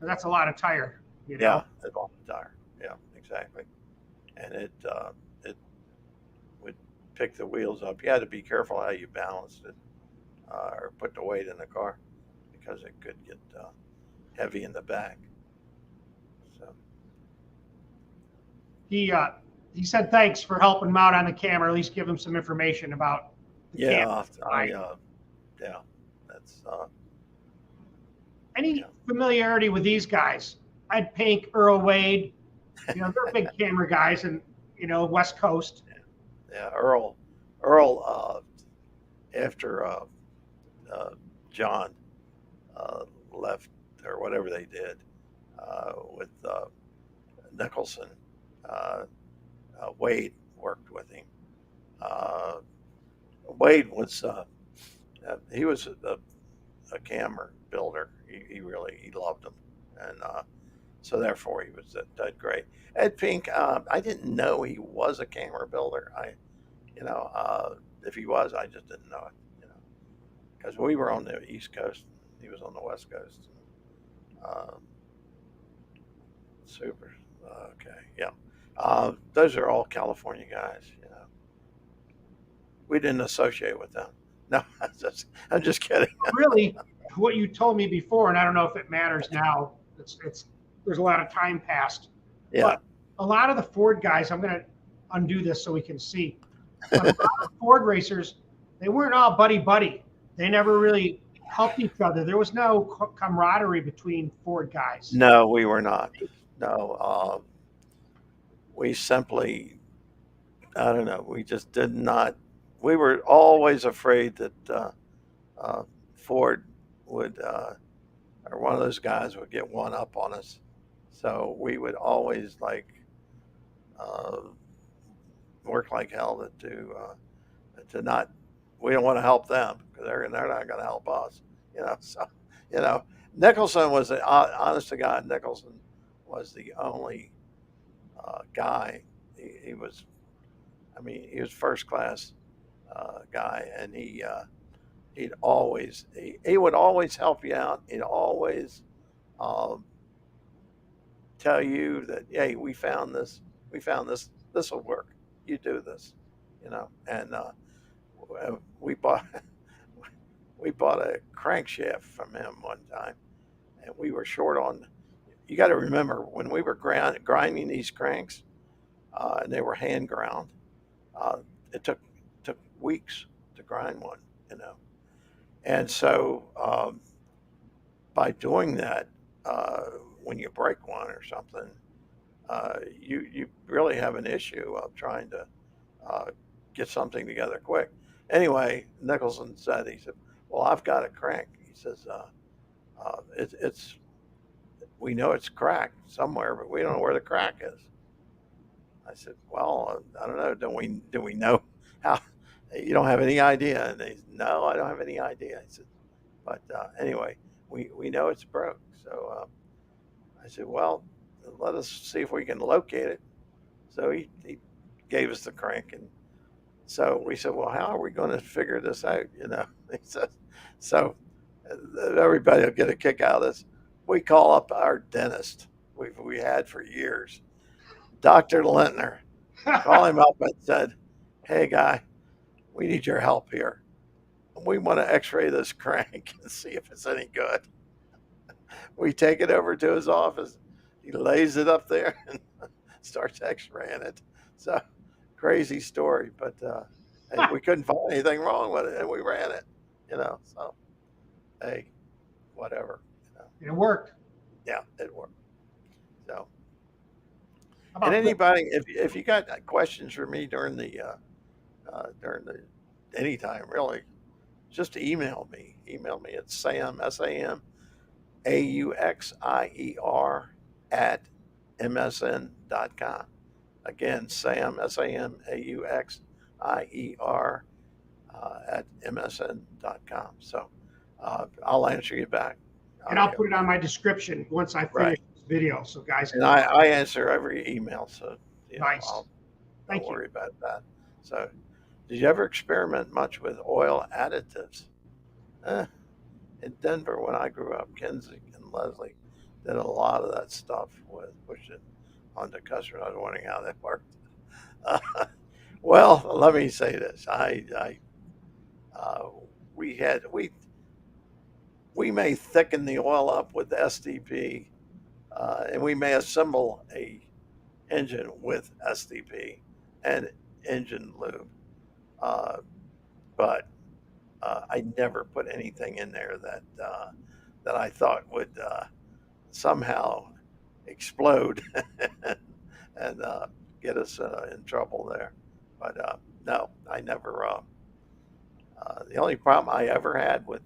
That's a lot of tire. You know? Yeah, it's a lot of tire. Yeah, exactly. And it would pick the wheels up. You had to be careful how you balanced it or put the weight in the car because it could get heavy in the back. So he said thanks for helping him out on the camera. At least give him some information about the camera. Yeah, that's any familiarity with these guys? I'd Pink, Earl Wade. You know, they're big camera guys, and you know, West Coast. Yeah, Earl. After John left or whatever they did with Nicholson, Wade worked with him. Wade was he was a camera builder. He loved them, and so therefore he was that great. Ed Pink, I didn't know he was a camera builder. If he was, I just didn't know it. You know, because we were on the East Coast, he was on the West Coast. Um, Super. Okay. Yeah. Those are all California guys. You know, we didn't associate with them. No, I'm just kidding. Really, what you told me before, and I don't know if it matters now. It's there's a lot of time passed, Yeah. but a lot of the Ford guys. I'm going to undo this so we can see. But a lot of Ford racers, they weren't all buddy buddy. They never really helped each other. There was no camaraderie between Ford guys. No, we were not. No, we simply, I don't know, we just did not. We were always afraid that Ford would, or one of those guys would get one up on us. So we would always like uh, work like hell to not. We don't want to help them because they're not going to help us. You know, so you know, Nicholson was honest to God. Nicholson was the only guy. He was, I mean, he was first class guy, and he would always help you out. He'd always um, tell you that, hey, we found this will work. You do this, you know. And we bought we bought a crankshaft from him one time, and we were short on. You got to remember when we were grinding these cranks, and they were hand ground. Uh, it took weeks to grind one, you know. And so by doing that, when you break one or something, you really have an issue of trying to uh, get something together quick. Anyway, Nicholson said, he said, "Well, I've got a crank." He says, "It's we know it's cracked somewhere, but we don't know where the crack is." I said, "Well, I don't know. Do we know how?" You don't have any idea? And they said, "No, I don't have any idea." I said, "But anyway, we know it's broke." So I said, "Well, let us see if we can locate it." So he gave us the crank, and so we said, "Well, how are we going to figure this out?" You know, he said, so everybody will get a kick out of this. We call up our dentist we had for years, Dr. Lintner. Call him up and said, "Hey, guy, we need your help here. We want to x-ray this crank and see if it's any good." We take it over to his office. He lays it up there and starts x-raying it. So crazy story, but hey, we couldn't find anything wrong with it, and we ran it, you know. So hey, whatever, you know. It worked. Yeah, it worked. So, How and about anybody, if you got questions for me during the anytime really, just email me. Email me at SamAuxier at msn.com. Again, SamAuxier at msn.com. So I'll answer you back. and I'll put it on my description once I Right. finish this video, so guys And can. I answer every email, so you know, Nice. don't Thank you. worry about that. So, did you ever experiment much with oil additives? Eh, in Denver, when I grew up, Kinsey and Leslie did a lot of that stuff with pushing onto customers. I was wondering how that worked. Uh, well, let me say this: uh, we had we may thicken the oil up with SDP, and we may assemble a engine with SDP and engine lube, uh, but I never put anything in there that I thought would somehow explode and get us in trouble there. But no, I never. The only problem I ever had with,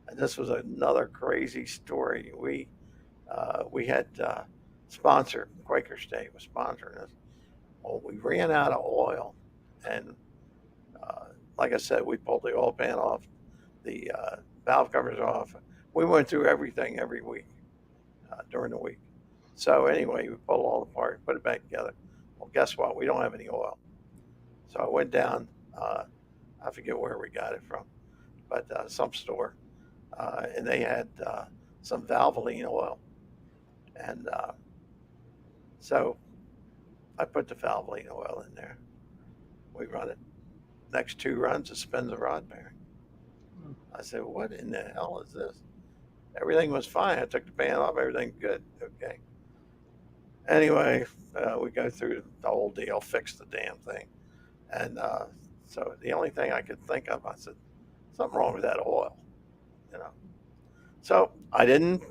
and this was another crazy story. We had sponsor Quaker State was sponsoring us. Well, we ran out of oil, and like I said, we pulled the oil pan off, the valve covers off. We went through everything every week during the week. So anyway, we pulled it all apart, put it back together. Well, guess what? We don't have any oil. So I went down. I forget where we got it from, but some store, and they had some Valvoline oil. And so I put the Valvoline oil in there. We run it. Next 2 runs, it spins the rod bearing. I said, what in the hell is this? Everything was fine. I took the band off. Everything good. Okay. Anyway, we go through the whole deal, fix the damn thing. And so the only thing I could think of, I said, something wrong with that oil, you know. So I didn't,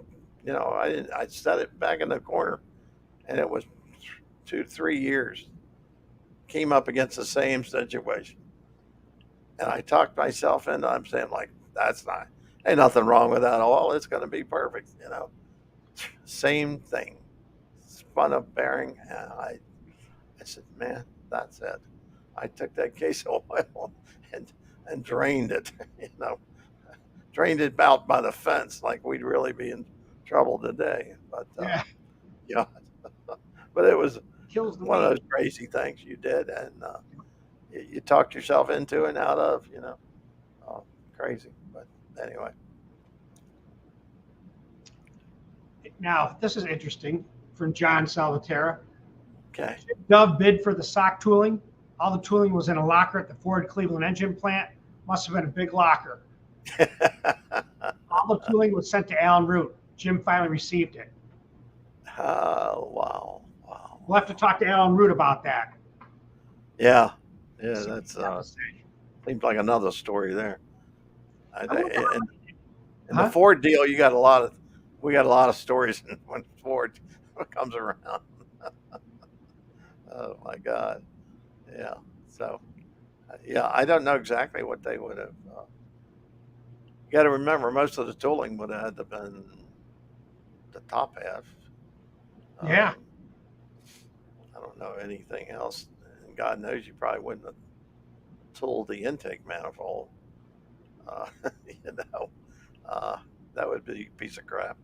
I set it back in the corner, and it was 2 to 3 years. Came up against the same situation. And I talked myself into, I'm saying, like, ain't nothing wrong with that oil. It's going to be perfect, you know. Same thing. Spun a bearing, and I said, man, that's it. I took that case of oil and drained it, you know. Drained it out by the fence, like we'd really be in trouble today. But yeah, but it was one of those crazy things you did, and you talked yourself into and out of, you know. Crazy, but anyway. Now, this is interesting from John Salvatera. Okay. Dove bid for the SOCH tooling. All the tooling was in a locker at the Ford Cleveland engine plant. Must have been a big locker. All the tooling was sent to Alan Root. Jim finally received it. Oh, wow. We'll have to talk to Alan Root about that. Yeah, that's seems like another story there. In the Ford deal, we got a lot of stories when Ford comes around. Oh my God. Yeah. So, yeah, I don't know exactly what they would have. You got to remember, most of the tooling would have had to been the top half. Yeah. I don't know anything else. And God knows you probably wouldn't have tooled the intake manifold. You know, that would be a piece of crap.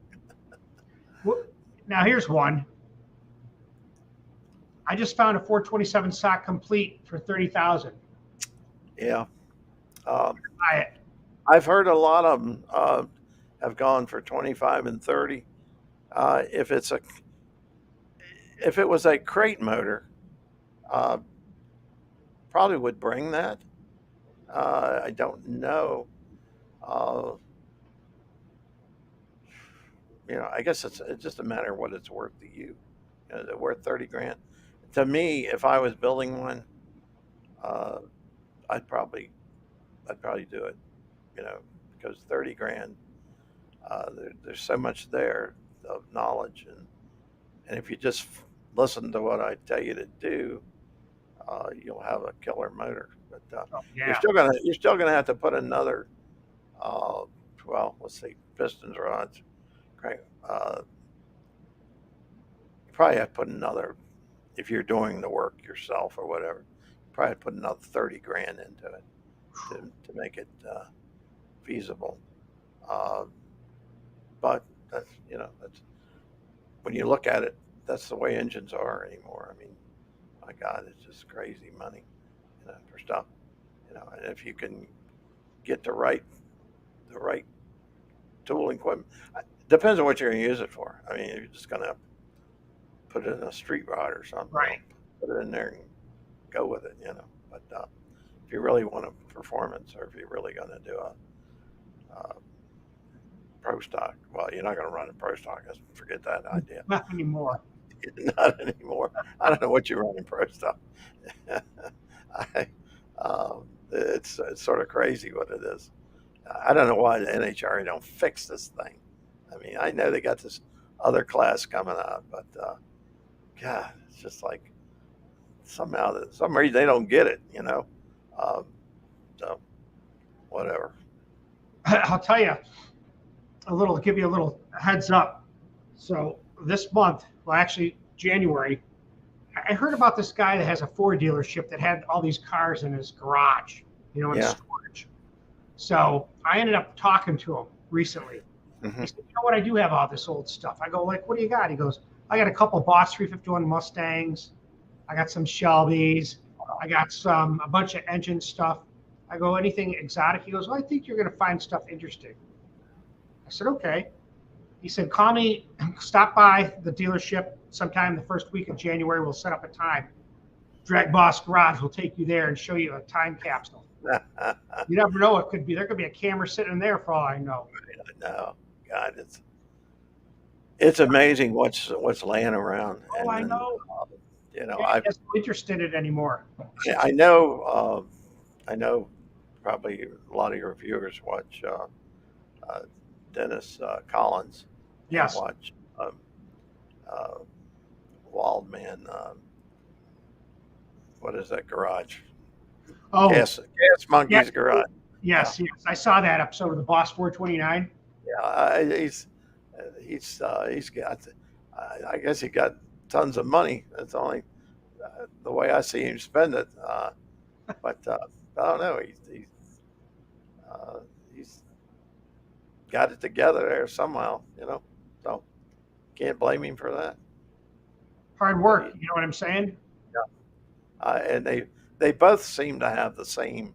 Well, now here's one. I just found a 427 SOCH complete for $30,000. Yeah. Buy it. I've heard a lot of them have gone for 25 and 30. If it was a crate motor, probably would bring that. I don't know. I guess it's just a matter of what it's worth to you. Is it worth 30 grand? To me, if I was building one, I'd probably do it. Because 30 grand, there's so much there of knowledge, and if you just listen to what I tell you to do, you'll have a killer motor. But you're still gonna have to put another, let's see, pistons rods. Right. You probably have to put another, if you're doing the work yourself or whatever. Probably put another 30 grand into it to make it feasible. But that's when you look at it, that's the way engines are anymore. I mean, my God, it's just crazy money, for stuff. And if you can get the right tooling equipment, depends on what you're going to use it for. I mean, if you're just going to put it in a street rod or something, right? Put it in there and go with it, But if you really want a performance, or if you're really going to do a pro stock, well, you're not going to run a pro stock. Forget that idea. Not anymore. Not anymore. I don't know what you run in pro stock. It's sort of crazy what it is. I don't know why the NHRA don't fix this thing. I mean, I know they got this other class coming out, but God, it's just like somehow some reason they don't get it, So whatever. I'll tell you give you a little heads up. So this month, well, actually January, I heard about this guy that has a Ford dealership that had all these cars in his garage, in storage. So I ended up talking to him recently. Mm-hmm. He said, you know what? I do have all this old stuff. I go, like, what do you got? He goes, I got a couple of Boss 351 Mustangs. I got some Shelbys. I got a bunch of engine stuff. I go, anything exotic? He goes, well, I think you're going to find stuff interesting. I said, okay. He said, call me, stop by the dealership sometime the first week of January. We'll set up a time. DragBoss Garage will take you there and show you a time capsule. You never know. It could be, there could be a camera sitting in there for all I know. No, God, it's amazing what's laying around. Oh, I know. You know, I'm just not interested in it anymore. I know probably a lot of your viewers watch Dennis Collins. Yes. Watch Wildman. What is that garage? Oh, Gas Monkey's Garage. Yes, yes. I saw that episode of the Boss 429. Yeah, he's got. I guess he got tons of money. That's only the way I see him spend it. But I don't know. He's got it together there somehow. You know, so can't blame him for that. Hard work. You know what I'm saying? And they both seem to have the same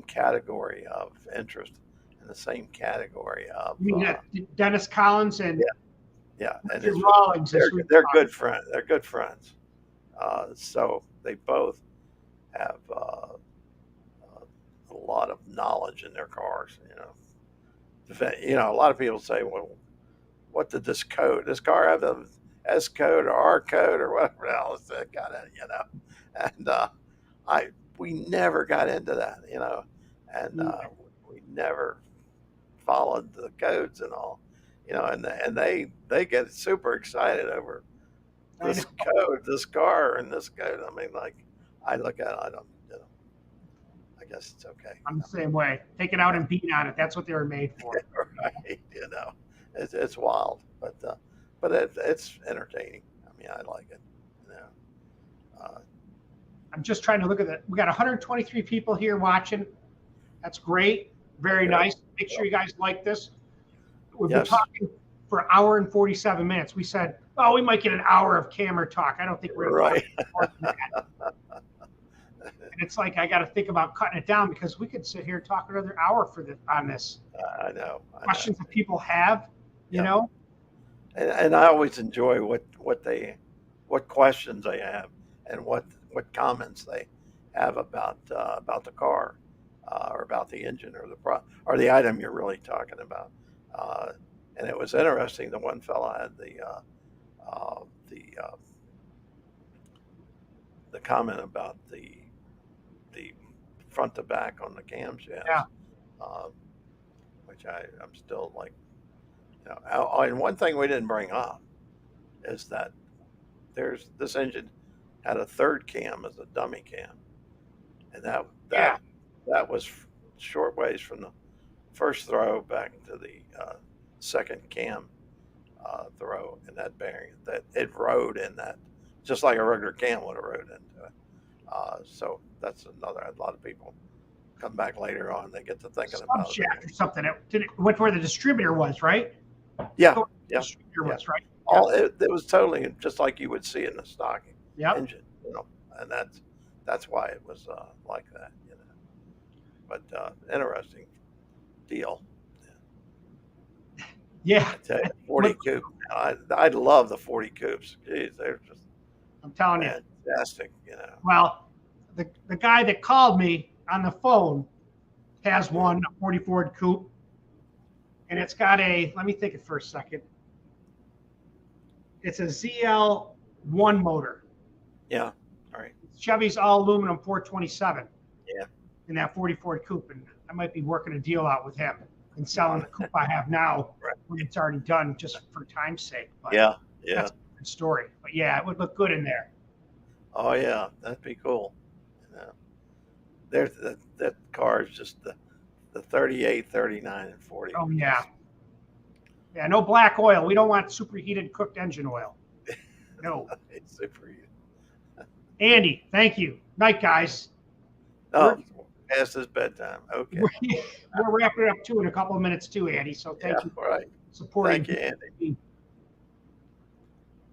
category of interest and the same category of. You mean Dennis Collins and and Rawlings. They're good friends. They're good friends. So they both have a lot of knowledge in their cars. You know, a lot of people say, "Well, what did this car have the S code or R code or whatever else that got it?" You know, and we never got into that. You know, and we never followed the codes and all. You know, and they get super excited over this code, this car, and this code. I mean, like, I look at it, I don't, you know, I guess it's okay. I'm the same way. Take it out and beat on it. That's what they were made for. Right. You know, it's wild, but it's entertaining. I mean, I like it. You know. I'm just trying to look at it. We got 123 people here watching. That's great. Very nice. Make sure you guys like this. We've been talking for an hour and 47 minutes. We said, oh, we might get an hour of camera talk. I don't think we're going to talk more than that. And it's like, I got to think about cutting it down because we could sit here and talk another hour on this. I know. Questions that people have, you know? And I always enjoy what questions they have and what comments they have about the car or about the engine or the item you're really talking about. And it was interesting. The one fella had the comment about the front to back on the camshafts, which I'm still like, you know. And one thing we didn't bring up is that this engine had a third cam as a dummy cam, and that was short ways from the first throw back to the second cam throw in that bearing, that it rode in that just like a regular cam would have rode into it. So that's another. A lot of people come back later on, they get to thinking about it. Or something. It went where the distributor was, right? Yeah. Distributor was, right? It was totally just like you would see in the stock engine, you know, and that's why it was like that, you know. But interesting deal. Yeah. 40 coupe. I love the 40 coupes. Jeez, they're just, I'm telling you, fantastic, you know. Well, the guy that called me on the phone has one, a 40 Ford coupe, and it's got let me think it for a second. It's a ZL1 motor. Yeah. All right. Chevy's all aluminum 427. Yeah. In that 40 Ford coupe, and I might be working a deal out with him and selling the coupe I have now when it's already done, just for time's sake. But yeah. That's a good story. But yeah, it would look good in there. Oh yeah, that'd be cool. You know, there's that car is just the 38, 39, and 40. Oh yeah. Yeah, no black oil. We don't want superheated cooked engine oil. No. It's superheated. Andy, thank you. Night, guys. Oh, past his bedtime. Okay. We're wrapping it up too in a couple of minutes too, Andy. So thank you for supporting. Thank you,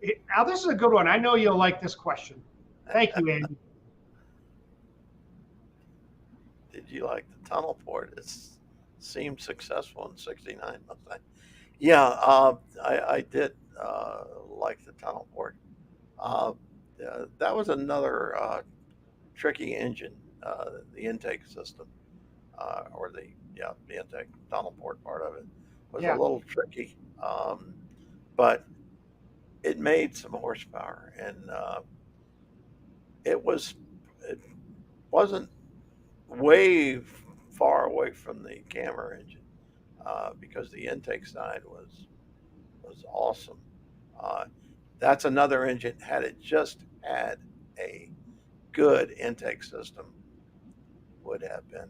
Andy. Now this is a good one. I know you'll like this question. Thank you, Andy. Did you like the tunnel port? It seemed successful in '69, must I? Yeah, I did like the tunnel port. Uh, that was another tricky engine, the intake system, or the intake tunnel port part of it was a Yeah. little tricky, but it made some horsepower, and it was it wasn't way far away from the camera engine because the intake side was awesome. Uh, that's another engine. Had it just had a good intake system, would have been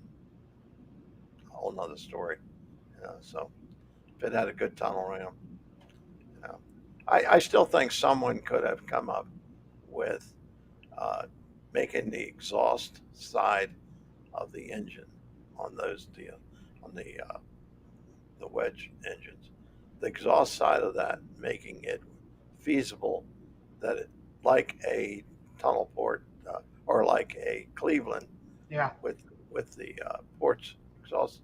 a whole nother story. So if it had a good tunnel ram, you know, I still think someone could have come up with uh, making the exhaust side of the engine on the wedge engines, the exhaust side of that, making it feasible that it like a tunnel port or like a Cleveland Yeah. with the ports exhaust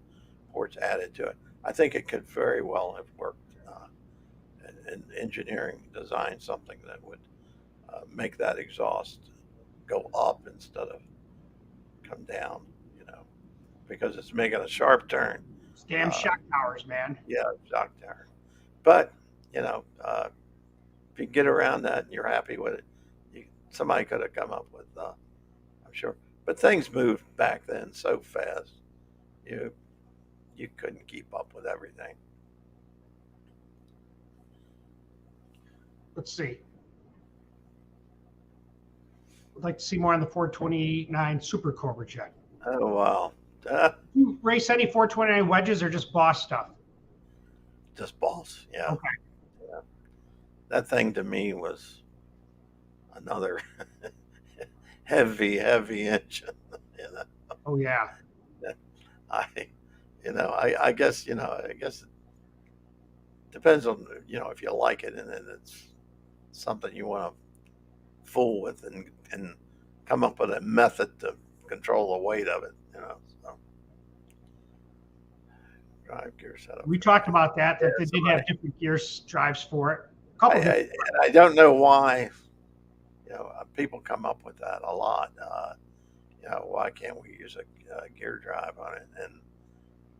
ports added to it. I think it could very well have worked in engineering design something that would make that exhaust go up instead of come down, because it's making a sharp turn. It's damn Uh, shock towers, man. yeah, shock tower. But if you get around that and you're happy with it, somebody could have come up with, I'm sure. But things moved back then so fast, you you couldn't keep up with everything. Let's see. I'd like to see more on the 429 Super Cobra jet. Oh wow, You race any 429 wedges or just boss stuff? just balls. Yeah, Okay. yeah. That thing to me was another heavy engine. You know, Oh yeah. I, I guess, I guess it depends on, if you like it and then it's something you want to fool with and come up with a method to control the weight of it, so drive gear setup. We talked about that Yeah, they did have different gear drives for it. A I, couple I, different. and I don't know why, people come up with that a lot. Why can't we use a gear drive on it? And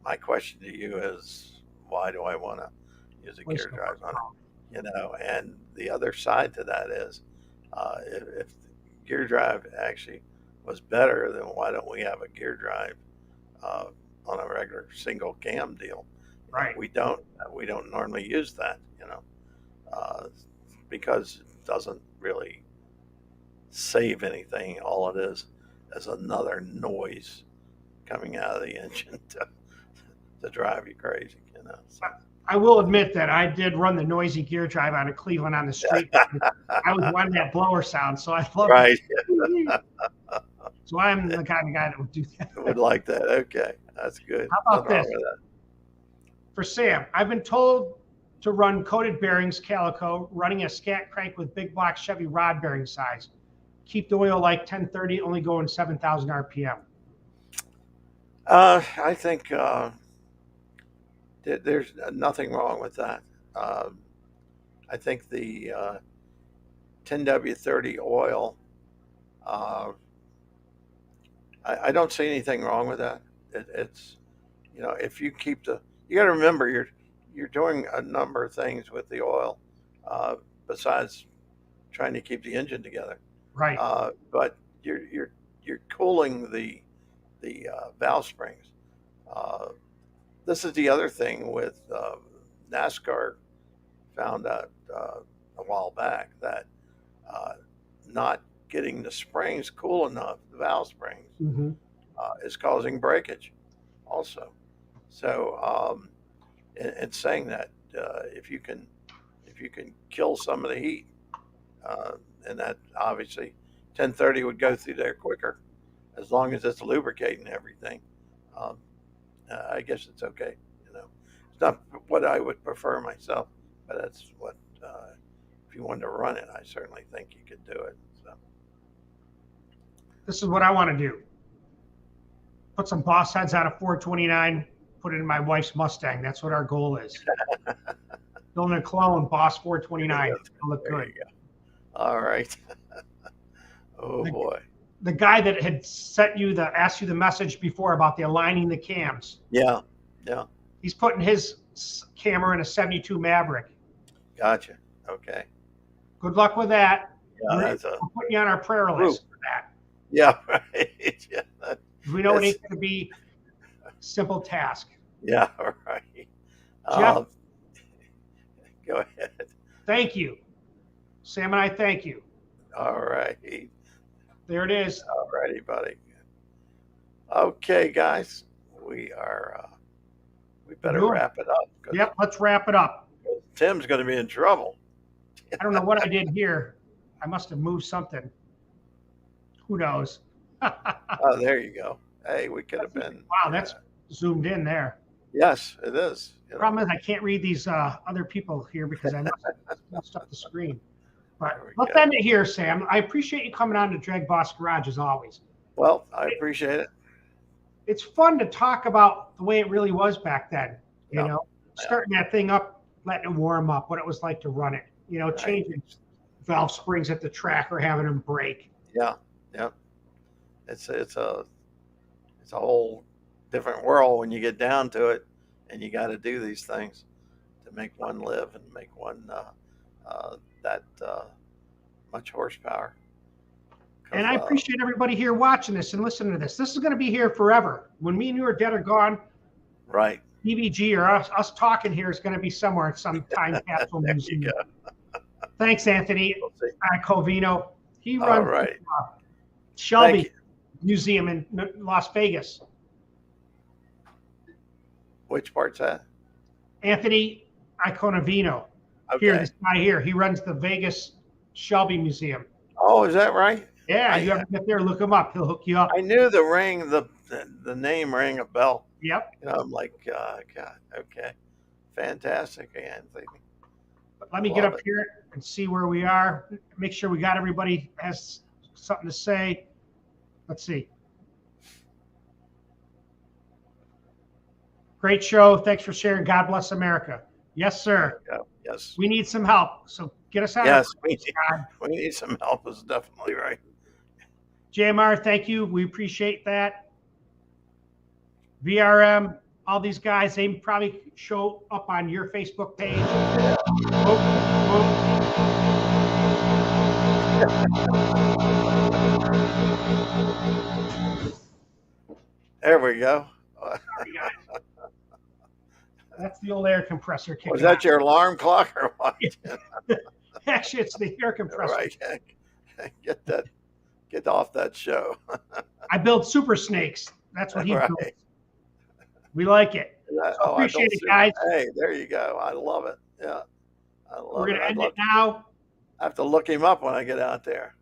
my question to you is, why do I want to use a gear drive on it? And the other side to that is, if the gear drive actually was better, then why don't we have a gear drive uh, on a regular single cam deal? Right. We don't normally use that, because it doesn't really save anything. All it is another noise coming out of the engine to drive you crazy, So, I will admit that I did run the noisy gear drive out of Cleveland on the street. I was wanting that blower sound, so I love right. it. So I'm the kind of guy that would do that. Would like that. Okay, that's good. How about Nothing wrong this? with that. For Sam, I've been told to run coated bearings, calico, running a scat crank with big block Chevy rod bearing size. Keep the oil like 1030, only going 7,000 RPM. I think there's nothing wrong with that. I think the 10W30 oil, I don't see anything wrong with that. It's, if you keep you got to remember you're doing a number of things with the oil besides trying to keep the engine together. Right. But you're cooling the valve springs. This is the other thing with NASCAR found out a while back that not getting the springs cool enough, the valve springs, Mm-hmm. is causing breakage also. So it's saying that if you can kill some of the heat, and that obviously 1030 would go through there quicker as long as it's lubricating everything. Um, I guess it's okay. It's not what I would prefer myself, but that's what, if you wanted to run it, I certainly think you could do it. So. This is what I want to do. Put some boss heads out of 429, put it in my wife's Mustang. That's what our goal is. Building a clone, Boss 429. It'll look There good. you go. All right. Oh The- boy. The guy that had asked you the message before about the aligning the cams, Yeah. Yeah. he's putting his camera in a 72 Maverick. Gotcha. Okay. Good luck with that. Yeah. We're That's a. putting you on our prayer list for that. Yeah. Right. Yeah. We know it That's- ain't going to be a simple task. Yeah. Right. Jeff? Go ahead. Thank you. Sam and I thank you. All right. There it is. All righty, buddy. Okay, guys. We better Sure. wrap it up. 'Cause Yep, let's wrap it up. Tim's going to be in trouble. I don't know what I did here. I must have moved something. Who knows? Oh, there you go. Hey, we could have been. Wow, that's zoomed in there. Yes, it is. You know, Problem is I can't read these other people here because I messed up the screen. But There we let's go. end it here, Sam. I appreciate you coming on to DragBoss Garage as always. Well, I appreciate it. It's fun to talk about the way it really was back then. You Yeah. know, starting that thing up, letting it warm up, what it was like to run it. You know, changing valve springs at the track or having them break. Yeah, yeah. It's a whole different world when you get down to it, and you got to do these things to make one live and make one that much horsepower. And I appreciate everybody here watching this and listening to this. This is going to be here forever. When me and you are dead or gone, Right. EVG or us talking here is going to be somewhere at some time capsule There museum. you go. Thanks, Anthony We'll see. Covino. He All runs right. Shelby Thank Museum in Las Vegas. Which part's that? Anthony Iconovino. Here, Okay. this guy here, he runs the Vegas Shelby Museum. Oh, is that right? Yeah, you ever get there, look him up. He'll hook you up. I knew the name rang a bell. Yep. You know, I'm like, God, okay. Fantastic, Anthony. But let me get Love up it. here and see where we are. Make sure we got everybody has something to say. Let's see. Great show. Thanks for sharing. God bless America. Yes, sir. Yeah, yes. We need some help. So get us out. Yes, of we God. need some help is definitely right. JMR, thank you. We appreciate that. VRM, all these guys, they probably show up on your Facebook page. Oh, There we go. sorry, guys. That's the old air compressor kicking. Was that your alarm clock or what? Actually, it's the air All compressor. right. Get off that show. I build super snakes. That's what he Right. builds. We like it. I appreciate don't it, see- guys. Hey, there you go. I love it. Yeah. I love We're going it. to I'd end love it now. I have to look him up when I get out there.